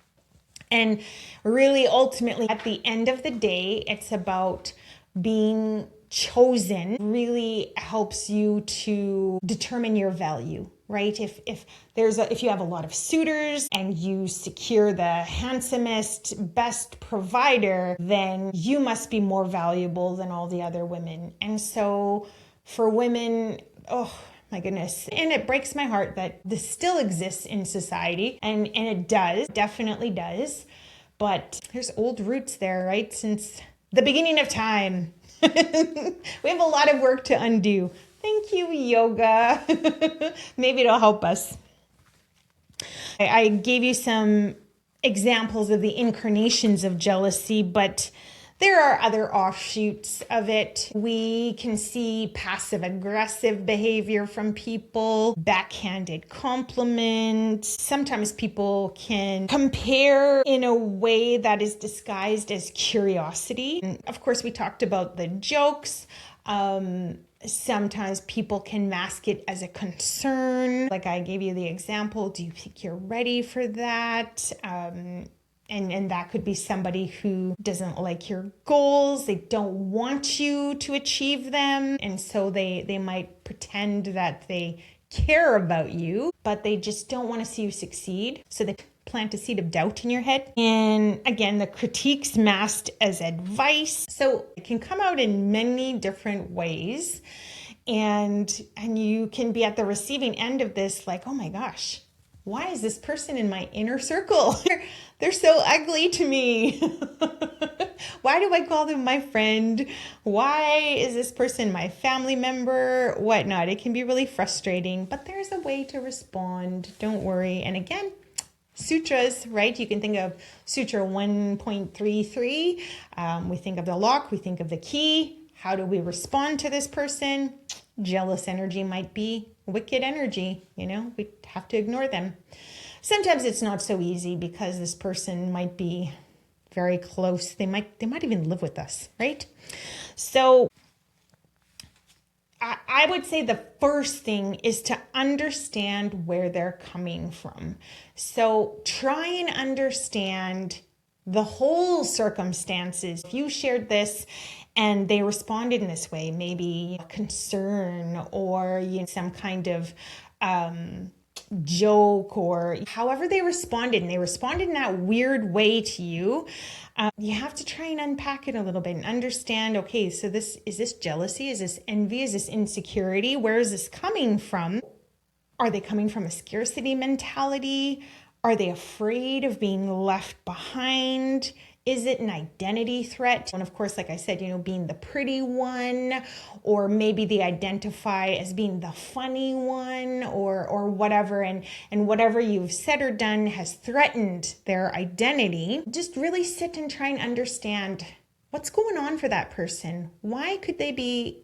And really, ultimately, at the end of the day, it's about being chosen. Really helps you to determine your value. Right? If you have a lot of suitors and you secure the handsomest, best provider, then you must be more valuable than all the other women. And so for women, oh my goodness. And it breaks my heart that this still exists in society. And it does, definitely does. But there's old roots there, right? Since the beginning of time. We have a lot of work to undo. Thank you, yoga. Maybe it'll help us. I gave you some examples of the incarnations of jealousy, but there are other offshoots of it. We can see passive-aggressive behavior from people, backhanded compliments. Sometimes people can compare in a way that is disguised as curiosity. And of course, we talked about the jokes. Sometimes people can mask it as a concern. Like I gave you the example, do you think you're ready for that? And that could be somebody who doesn't like your goals. They don't want you to achieve them. And so they might pretend that they care about you, but they just don't want to see you succeed. So they plant a seed of doubt in your head. And again, the critique's masked as advice. So it can come out in many different ways. And you can be at the receiving end of this like, oh my gosh, why is this person in my inner circle? They're so ugly to me. Why do I call them my friend? Why is this person my family member? Whatnot. It can be really frustrating, but there's a way to respond. Don't worry. And again, sutras, right? You can think of Sutra 1.33. We think of the lock, we think of the key. How do we respond to this person? Jealous energy might be wicked energy. We have to ignore them. Sometimes it's not so easy because this person might be very close. They might even live with us, right? So I would say the first thing is to understand where they're coming from. So try and understand the whole circumstances. If you shared this and they responded in this way, maybe a concern or some kind of joke or however they responded, and they responded in that weird way to you, you have to try and unpack it a little bit and understand, okay, so is this jealousy? Is this envy? Is this insecurity? Where is this coming from? Are they coming from a scarcity mentality? Are they afraid of being left behind? Is it an identity threat? And of course, like I said, being the pretty one, or maybe they identify as being the funny one or whatever. And whatever you've said or done has threatened their identity. Just really sit and try and understand what's going on for that person. Why could they be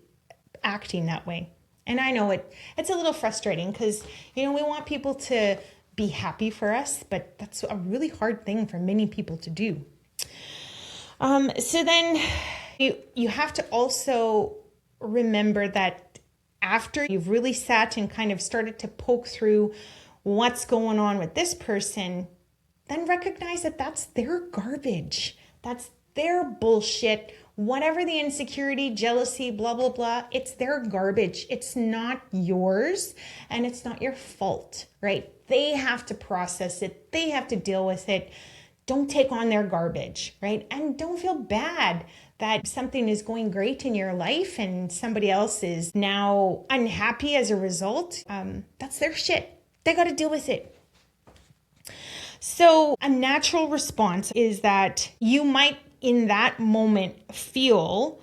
acting that way? And I know it's a little frustrating because, we want people to be happy for us, but that's a really hard thing for many people to do. So then you have to also remember that after you've really sat and kind of started to poke through what's going on with this person, then recognize that that's their garbage. That's their bullshit. Whatever the insecurity, jealousy, blah, blah, blah, it's their garbage. It's not yours and it's not your fault, right? They have to process it. They have to deal with it. Don't take on their garbage, right? And don't feel bad that something is going great in your life and somebody else is now unhappy as a result. That's their shit. They got to deal with it. So a natural response is that you might in that moment feel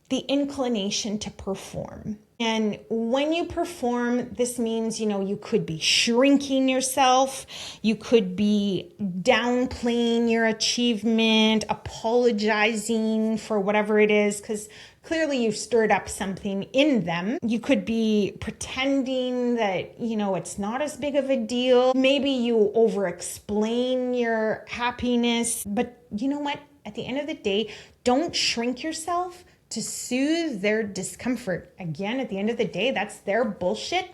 the inclination to perform. And when you perform, this means, you could be shrinking yourself. You could be downplaying your achievement, apologizing for whatever it is, because clearly you've stirred up something in them. You could be pretending that, it's not as big of a deal. Maybe you over-explain your happiness. But you know what? At the end of the day, don't shrink yourself to soothe their discomfort. Again, at the end of the day, that's their bullshit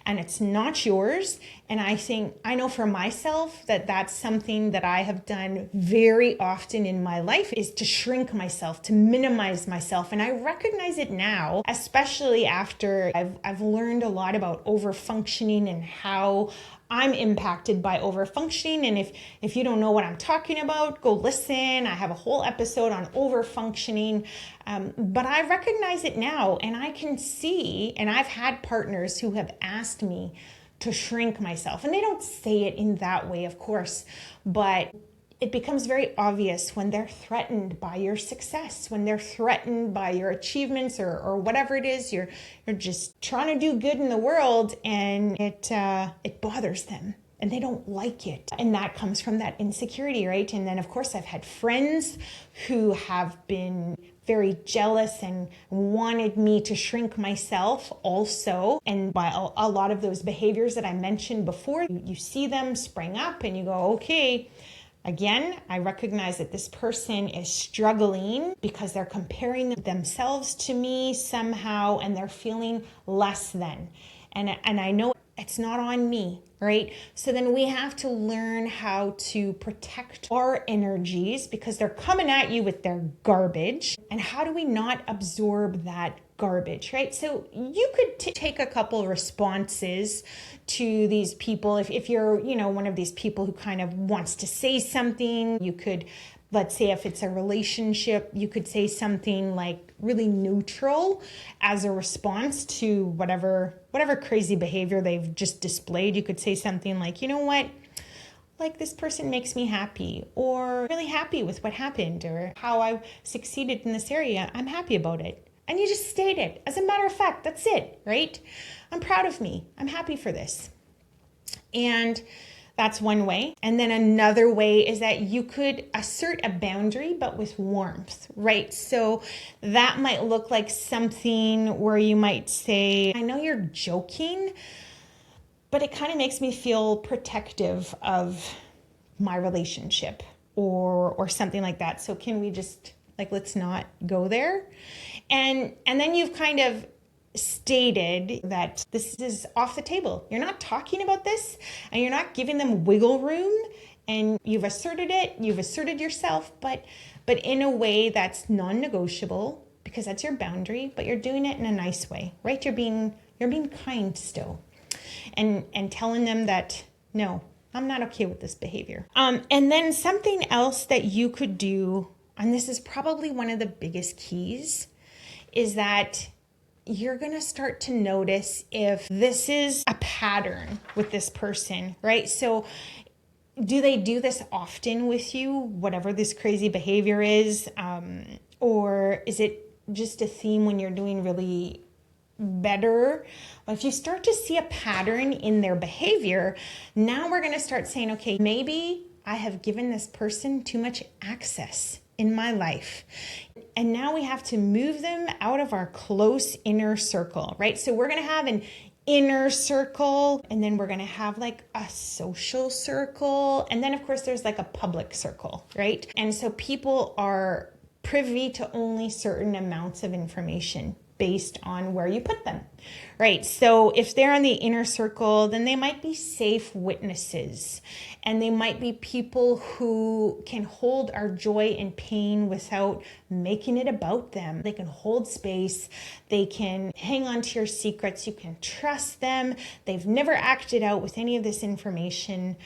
and it's not yours. And I know for myself that that's something that I have done very often in my life, is to shrink myself, to minimize myself. And I recognize it now, especially after I've learned a lot about overfunctioning and how I'm impacted by overfunctioning. And if you don't know what I'm talking about, go listen. I have a whole episode on overfunctioning. But I recognize it now and I can see, and I've had partners who have asked me to shrink myself. And they don't say it in that way, of course, but it becomes very obvious when they're threatened by your success, when they're threatened by your achievements or whatever it is, you're just trying to do good in the world and it bothers them and they don't like it. And that comes from that insecurity, right? And then of course I've had friends who have been very jealous and wanted me to shrink myself also. And by a lot of those behaviors that I mentioned before, you see them spring up and you go, okay, again, I recognize that this person is struggling because they're comparing themselves to me somehow and they're feeling less than. And I know it's not on me, right? So then we have to learn how to protect our energies because they're coming at you with their garbage. And how do we not absorb that garbage, right? So you could take a couple responses to these people. If you're, one of these people who kind of wants to say something, you could Let's say if it's a relationship, you could say something like really neutral as a response to whatever crazy behavior they've just displayed. You could say something like, you know what? Like, this person makes me happy, or really happy with what happened, or how I succeeded in this area. I'm happy about it. And you just state it. As a matter of fact, that's it, right? I'm proud of me. I'm happy for this. And that's one way. And then another way is that you could assert a boundary, but with warmth, right? So that might look like something where you might say, I know you're joking, but it kind of makes me feel protective of my relationship, or something like that. So can we just, like, let's not go there? And then you've kind of stated that this is off the table. You're not talking about this, and you're not giving them wiggle room, and you've asserted it, you've asserted yourself, but in a way that's non-negotiable, because that's your boundary, but you're doing it in a nice way, right? You're being kind still. And telling them that, no, I'm not okay with this behavior. And then something else that you could do, and this is probably one of the biggest keys, is that you're going to start to notice if this is a pattern with this person, right? So do they do this often with you, whatever this crazy behavior is? Or is it just a theme when you're doing really better? But if you start to see a pattern in their behavior, now we're going to start saying, okay, maybe I have given this person too much access in my life. And now we have to move them out of our close inner circle, right? So we're going to have an inner circle, and then we're going to have like a social circle. And then of course there's like a public circle, right? And so people are privy to only certain amounts of information based on where you put them, right? So if they're in the inner circle, then they might be safe witnesses, and they might be people who can hold our joy and pain without making it about them. They can hold space. They can hang on to your secrets. You can trust them. They've never acted out with any of this information.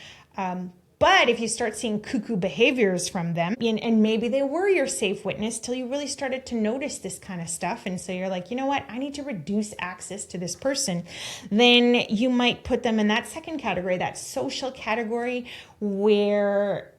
But if you start seeing cuckoo behaviors from them, and maybe they were your safe witness till you really started to notice this kind of stuff, and so you're like, you know what, I need to reduce access to this person, then you might put them in that second category, that social category, where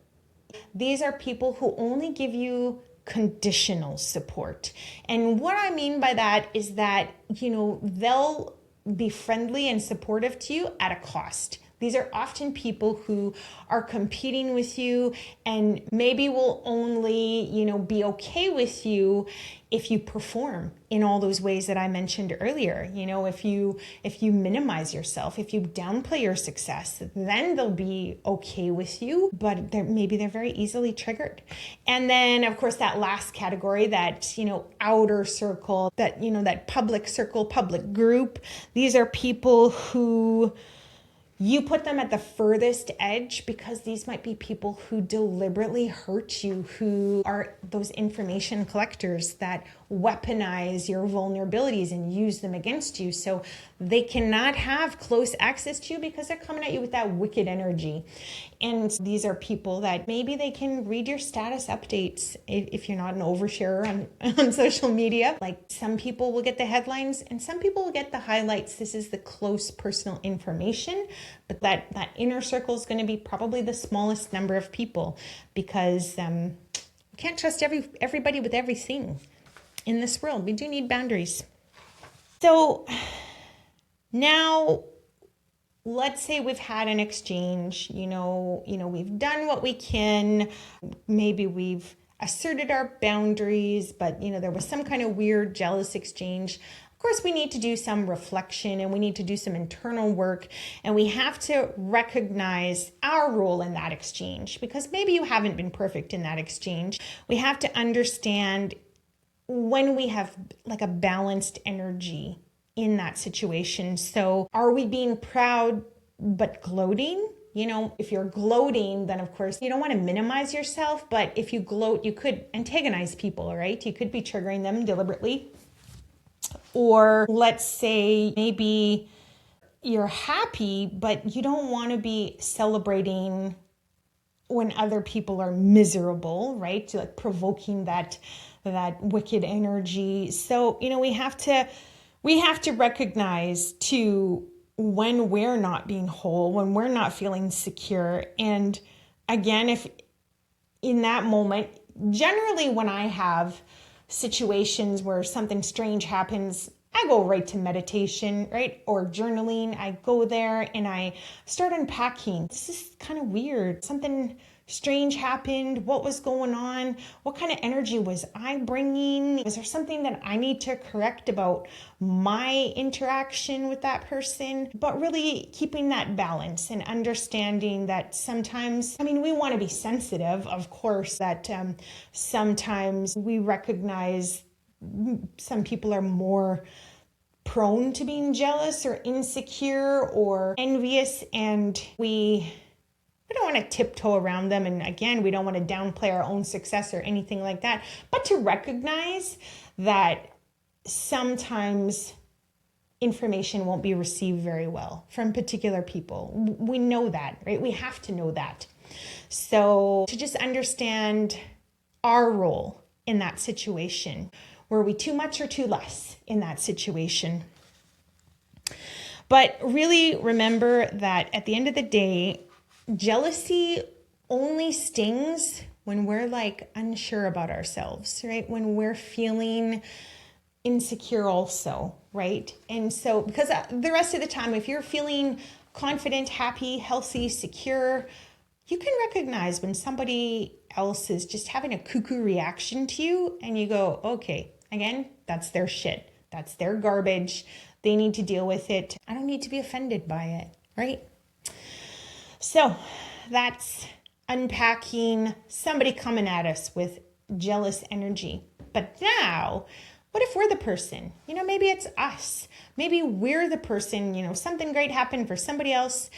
these are people who only give you conditional support. And what I mean by that is that, they'll be friendly and supportive to you at a cost. These are often people who are competing with you and maybe will only, be okay with you if you perform in all those ways that I mentioned earlier. If you minimize yourself, if you downplay your success, then they'll be okay with you, but maybe they're very easily triggered. And then of course that last category, that, outer circle, that, that public circle, public group, these are people who you put them at the furthest edge, because these might be people who deliberately hurt you, who are those information collectors that weaponize your vulnerabilities and use them against you. So they cannot have close access to you because they're coming at you with that wicked energy. And these are people that maybe they can read your status updates if you're not an oversharer on social media. Like, some people will get the headlines and some people will get the highlights. This is the close personal information, but that inner circle is going to be probably the smallest number of people, because we can't trust everybody with everything in this world. We do need boundaries. So now, let's say we've had an exchange, we've done what we can. Maybe we've asserted our boundaries, but there was some kind of weird, jealous exchange. Of course, we need to do some reflection, and we need to do some internal work, and we have to recognize our role in that exchange, because maybe you haven't been perfect in that exchange. We have to understand when we have like a balanced energy in that situation. So are we being proud but gloating? If you're gloating, then of course you don't want to minimize yourself, but if you gloat, you could antagonize people, right? You could be triggering them deliberately. Or let's say maybe you're happy, but you don't want to be celebrating when other people are miserable, right? To like provoking that wicked energy. So, we have to recognize too when we're not being whole, when we're not feeling secure. And again, if in that moment, generally when I have situations where something strange happens, I go right to meditation, right? Or journaling. I go there and I start unpacking. This is kind of weird. Something strange happened. What was going on? What kind of energy was I bringing? Is there something that I need to correct about my interaction with that person? But really keeping that balance and understanding that sometimes, we want to be sensitive, of course, that sometimes we recognize some people are more prone to being jealous or insecure or envious, and we don't want to tiptoe around them. And again, we don't want to downplay our own success or anything like that, but to recognize that sometimes information won't be received very well from particular people. We know that, right? We have to know that. So to just understand our role in that situation. Were we too much or too less in that situation? But really remember that at the end of the day, jealousy only stings when we're like unsure about ourselves, right? When we're feeling insecure also, right? And so because the rest of the time, if you're feeling confident, happy, healthy, secure, you can recognize when somebody else is just having a cuckoo reaction to you and you go, okay, again, that's their shit. That's their garbage. They need to deal with it. I don't need to be offended by it, right? So that's unpacking somebody coming at us with jealous energy. But now, what if we're the person? Maybe it's us. Maybe we're the person, something great happened for somebody else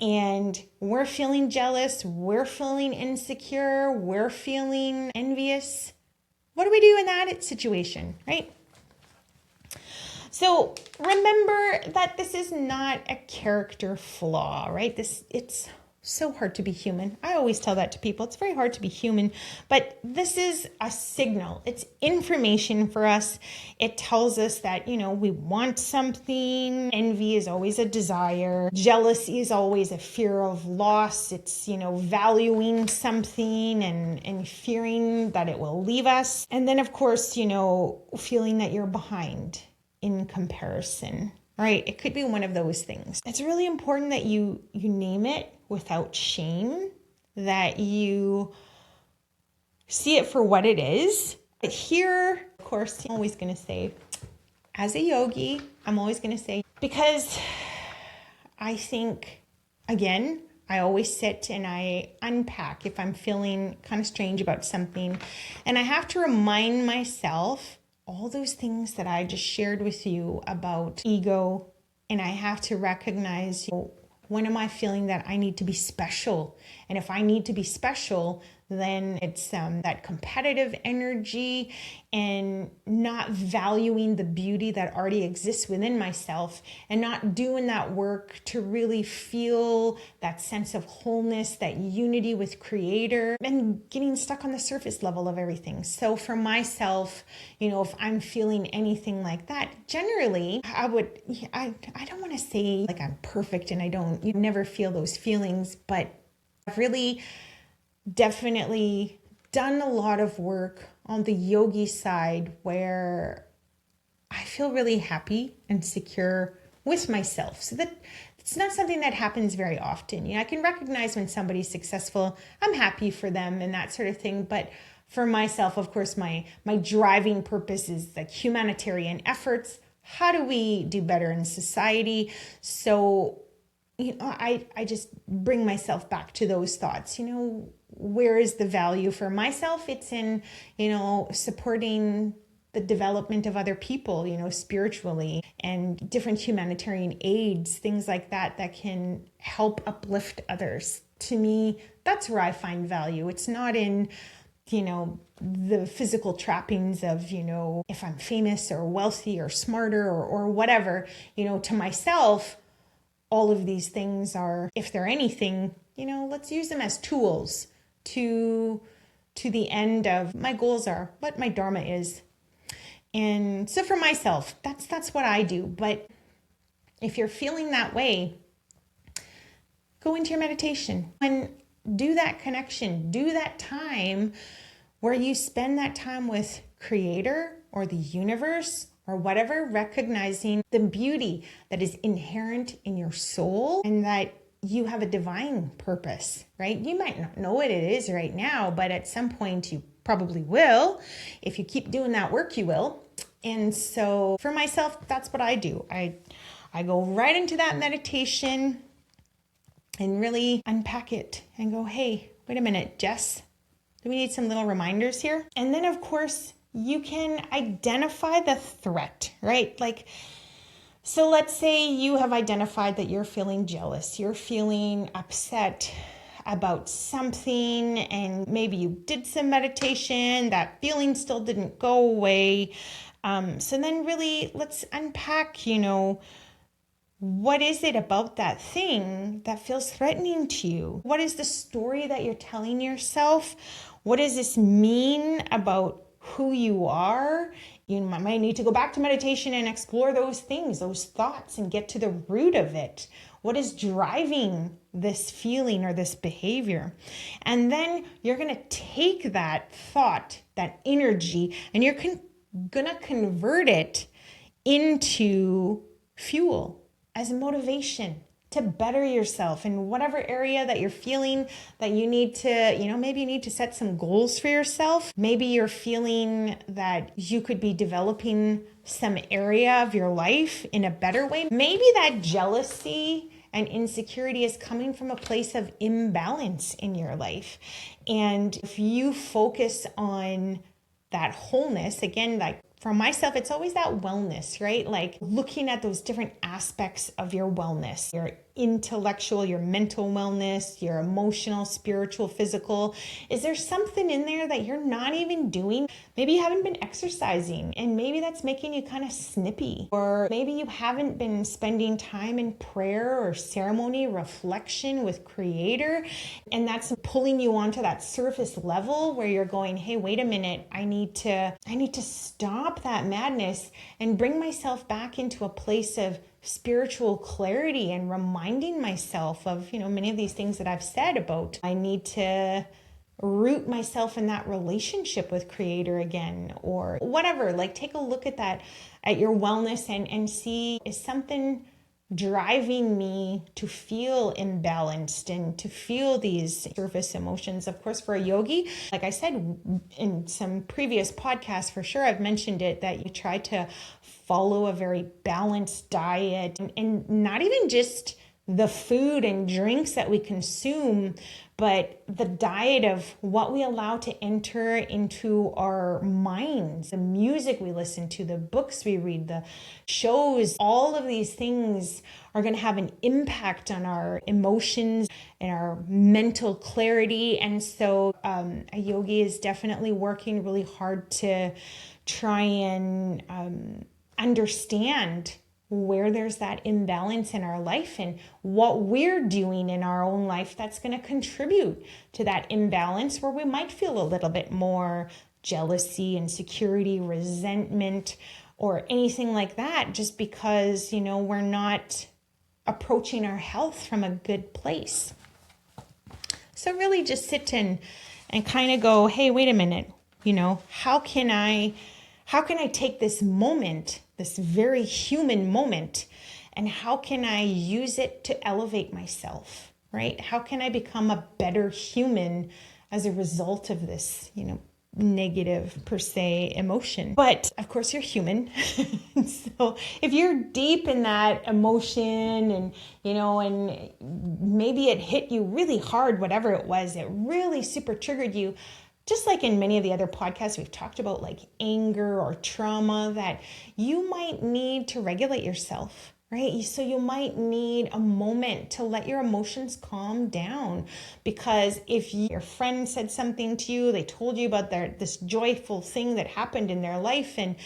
and we're feeling jealous, we're feeling insecure, we're feeling envious. What do we do in that situation, right? So remember that this is not a character flaw, right? It's so hard to be human. I always tell that to people. It's very hard to be human, but this is a signal. It's information for us. It tells us that, we want something. Envy is always a desire. Jealousy is always a fear of loss. It's, valuing something and fearing that it will leave us. And then, of course, feeling that you're behind in comparison, right? It could be one of those things. It's really important that you name it without shame, that you see it for what it is. But here, of course, I'm always going to say, as a yogi, I'm always going to say, because I think, again, I always sit and I unpack if I'm feeling kind of strange about something. And I have to remind myself all those things that I just shared with you about ego. And I have to recognize, when am I feeling that I need to be special? And if I need to be special, then it's that competitive energy and not valuing the beauty that already exists within myself and not doing that work to really feel that sense of wholeness, that unity with Creator, and getting stuck on the surface level of everything. So for myself, if I'm feeling anything like that, generally I don't want to say like I'm perfect and you never feel those feelings, but I've really definitely done a lot of work on the yogi side where I feel really happy and secure with myself. So that it's not something that happens very often. I can recognize when somebody's successful, I'm happy for them and that sort of thing. But for myself, of course, my driving purpose is like humanitarian efforts. How do we do better in society? So I just bring myself back to those thoughts. Where is the value for myself? It's in, supporting the development of other people, spiritually, and different humanitarian aids, things like that can help uplift others. To me, that's where I find value. It's not in, the physical trappings of, if I'm famous or wealthy or smarter or whatever. To myself, all of these things are, if they're anything, let's use them as tools to the end of my goals are, what my dharma is. And so for myself, that's what I do. But if you're feeling that way, go into your meditation and do that connection. Do that time where you spend that time with Creator or the universe or whatever, recognizing the beauty that is inherent in your soul and that you have a divine purpose, right? You might not know what it is right now, but at some point you probably will. If you keep doing that work, you will. And so for myself, that's what I do. I go right into that meditation and really unpack it and go, hey, wait a minute, Jess, do we need some little reminders here? And then, of course, you can identify the threat, right? Like, so let's say you have identified that you're feeling jealous, you're feeling upset about something, and maybe you did some meditation, that feeling still didn't go away. So then really let's unpack, what is it about that thing that feels threatening to you? What is the story that you're telling yourself? What does this mean about who you are? You might need to go back to meditation and explore those things, those thoughts, and get to the root of it. What is driving this feeling or this behavior? And then you're going to take that thought, that energy, and you're going to convert it into fuel as motivation to better yourself in whatever area that you're feeling that you need to, maybe you need to set some goals for yourself. Maybe you're feeling that you could be developing some area of your life in a better way. Maybe that jealousy and insecurity is coming from a place of imbalance in your life. And if you focus on that wholeness, again, like for myself, it's always that wellness, right? Like looking at those different aspects of your wellness, your intellectual, your mental wellness, your emotional, spiritual, physical. Is there something in there that you're not even doing? Maybe you haven't been exercising and maybe that's making you kind of snippy. Or maybe you haven't been spending time in prayer or ceremony, reflection with Creator. And that's pulling you onto that surface level where you're going, hey, wait a minute, I need to stop that madness and bring myself back into a place of spiritual clarity and reminding myself of, many of these things that I've said about I need to root myself in that relationship with Creator again, or whatever. Like take a look at that, at your wellness and see, is something driving me to feel imbalanced and to feel these surface emotions. Of course, for a yogi, like I said in some previous podcasts, for sure, I've mentioned it, that you try to follow a very balanced diet and not even just the food and drinks that we consume, but the diet of what we allow to enter into our minds, the music we listen to, the books we read, the shows, all of these things are going to have an impact on our emotions and our mental clarity. And so a yogi is definitely working really hard to try and understand where there's that imbalance in our life and what we're doing in our own life that's going to contribute to that imbalance, where we might feel a little bit more jealousy, insecurity, resentment, or anything like that, just because, we're not approaching our health from a good place. So really just sit and kind of go, hey, wait a minute, how can I take this moment, this very human moment, and how can I use it to elevate myself, right? How can I become a better human as a result of this, negative per se emotion? But of course you're human. So if you're deep in that emotion and, and maybe it hit you really hard, whatever it was, it really super triggered you, just like in many of the other podcasts we've talked about, like anger or trauma, that you might need to regulate yourself, right? So you might need a moment to let your emotions calm down, because if your friend said something to you, they told you about this joyful thing that happened in their life, and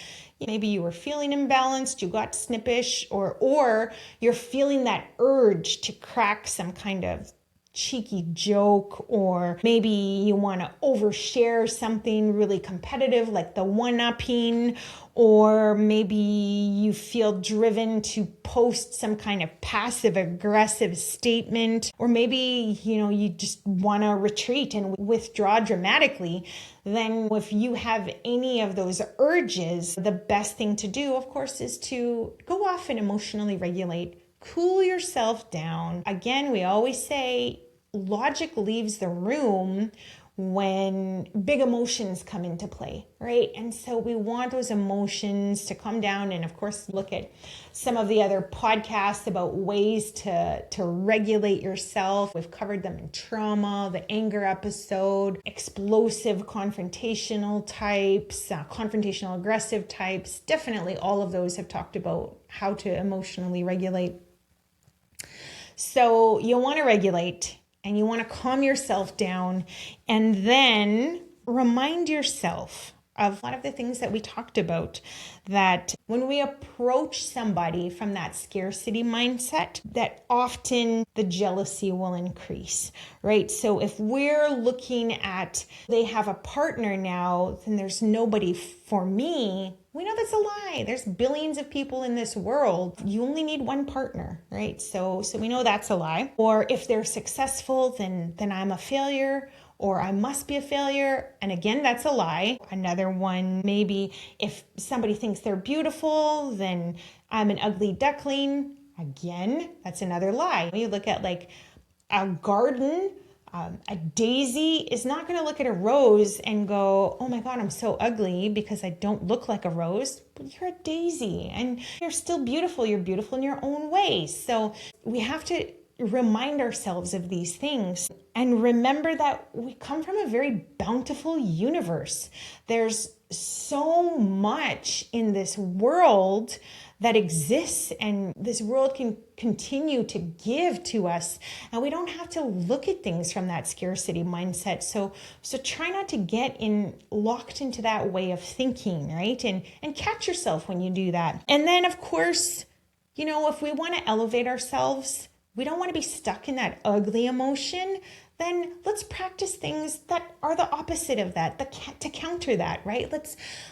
maybe you were feeling imbalanced, you got snippish, or you're feeling that urge to crack some kind of cheeky joke, or maybe you want to overshare something really competitive like the one-upping, or maybe you feel driven to post some kind of passive aggressive statement, or maybe you just want to retreat and withdraw dramatically. Then if you have any of those urges, the best thing to do, of course, is to go off and emotionally regulate. Cool yourself down. Again, we always say logic leaves the room when big emotions come into play, right? And so we want those emotions to come down, and of course look at some of the other podcasts about ways to regulate yourself. We've covered them in trauma, the anger episode, explosive confrontational types, confrontational aggressive types. Definitely all of those have talked about how to emotionally regulate. So you'll want to regulate, and you want to calm yourself down, and then remind yourself of a lot of the things that we talked about, that when we approach somebody from that scarcity mindset, that often the jealousy will increase, right? So if we're looking at, they have a partner now, then there's nobody for me. We know that's a lie. There's billions of people in this world. You only need one partner, right? So we know that's a lie. Or if they're successful, then I'm a failure, or I must be a failure. And again, that's a lie. Another one, maybe if somebody thinks they're beautiful, then I'm an ugly duckling. Again, that's another lie. When you look at like a garden, a daisy is not going to look at a rose and go, oh my God, I'm so ugly because I don't look like a rose. But you're a daisy and you're still beautiful. You're beautiful in your own way. So we have to remind ourselves of these things and remember that we come from a very bountiful universe. There's so much in this world that exists, and this world can continue to give to us, and we don't have to look at things from that scarcity mindset. So try not to get locked into that way of thinking, right? And catch yourself when you do that. And then of course, if we want to elevate ourselves, we don't want to be stuck in that ugly emotion, then let's practice things that are the opposite of that, to counter that, right?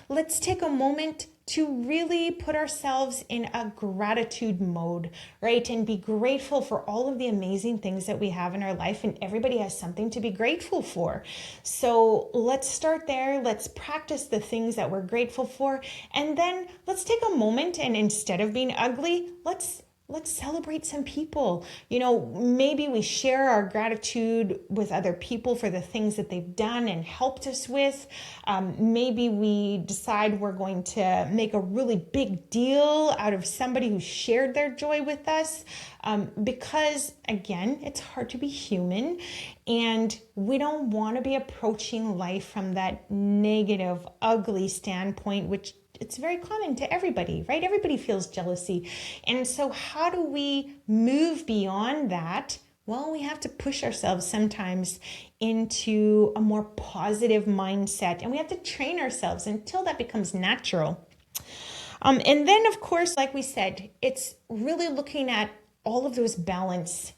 Let's take a moment to really put ourselves in a gratitude mode, right? And be grateful for all of the amazing things that we have in our life, and everybody has something to be grateful for. So let's start there. Let's practice the things that we're grateful for. And then let's take a moment, and instead of being ugly, let's celebrate some people. Maybe we share our gratitude with other people for the things that they've done and helped us with. Maybe we decide we're going to make a really big deal out of somebody who shared their joy with us. Because again, it's hard to be human, and we don't want to be approaching life from that negative, ugly standpoint, which it's very common to everybody, right? Everybody feels jealousy. And so how do we move beyond that? Well, we have to push ourselves sometimes into a more positive mindset, and we have to train ourselves until that becomes natural. And then, of course, like we said, it's really looking at all of those balance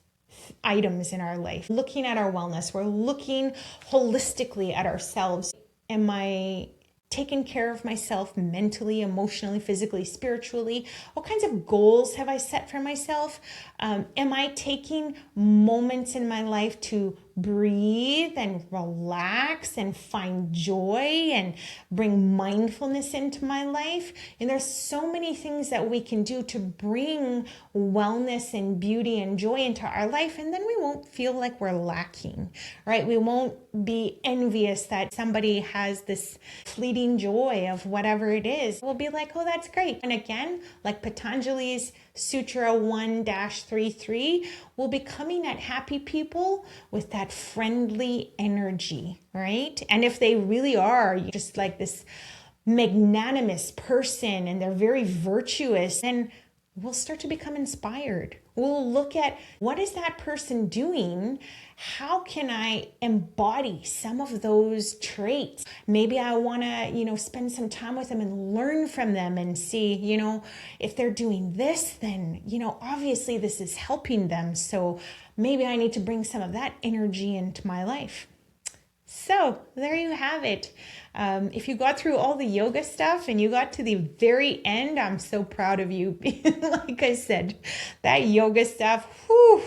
items in our life, looking at our wellness. We're looking holistically at ourselves. Am I taken care of myself mentally, emotionally, physically, spiritually? What kinds of goals have I set for myself? Am I taking moments in my life to breathe and relax and find joy and bring mindfulness into my life? And there's so many things that we can do to bring wellness and beauty and joy into our life, and then we won't feel like we're lacking, right? We won't be envious that somebody has this fleeting joy of whatever it is. We'll be like, oh, that's great. And again, like Patanjali's Sutra 1-33, we'll be coming at happy people with that friendly energy, right? And if they really are just like this magnanimous person and they're very virtuous, then we'll start to become inspired. We'll look at what is that person doing? How can I embody some of those traits? Maybe I want to, spend some time with them and learn from them and see, if they're doing this, then, obviously this is helping them. So maybe I need to bring some of that energy into my life. So there you have it. If you got through all the yoga stuff and you got to the very end, I'm so proud of you. Like I said, that yoga stuff, whew,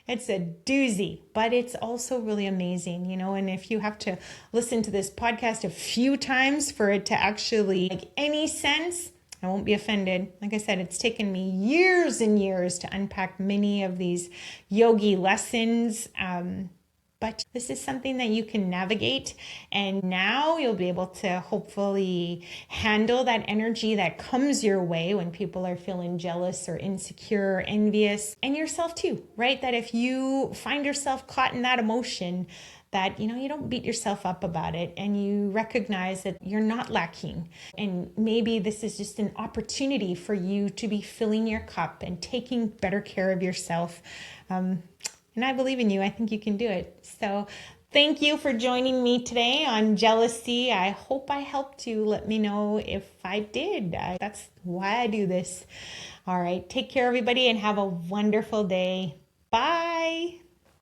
it's a doozy, but it's also really amazing, and if you have to listen to this podcast a few times for it to actually make any sense, I won't be offended. Like I said, it's taken me years and years to unpack many of these yogi lessons. But this is something that you can navigate, and now you'll be able to hopefully handle that energy that comes your way when people are feeling jealous or insecure or envious, and yourself too, right? That if you find yourself caught in that emotion, that you don't beat yourself up about it, and you recognize that you're not lacking, and maybe this is just an opportunity for you to be filling your cup and taking better care of yourself. And I believe in you. I think you can do it. So thank you for joining me today on jealousy. I hope I helped you. Let me know if I did. That's why I do this. All right. Take care, everybody, and have a wonderful day.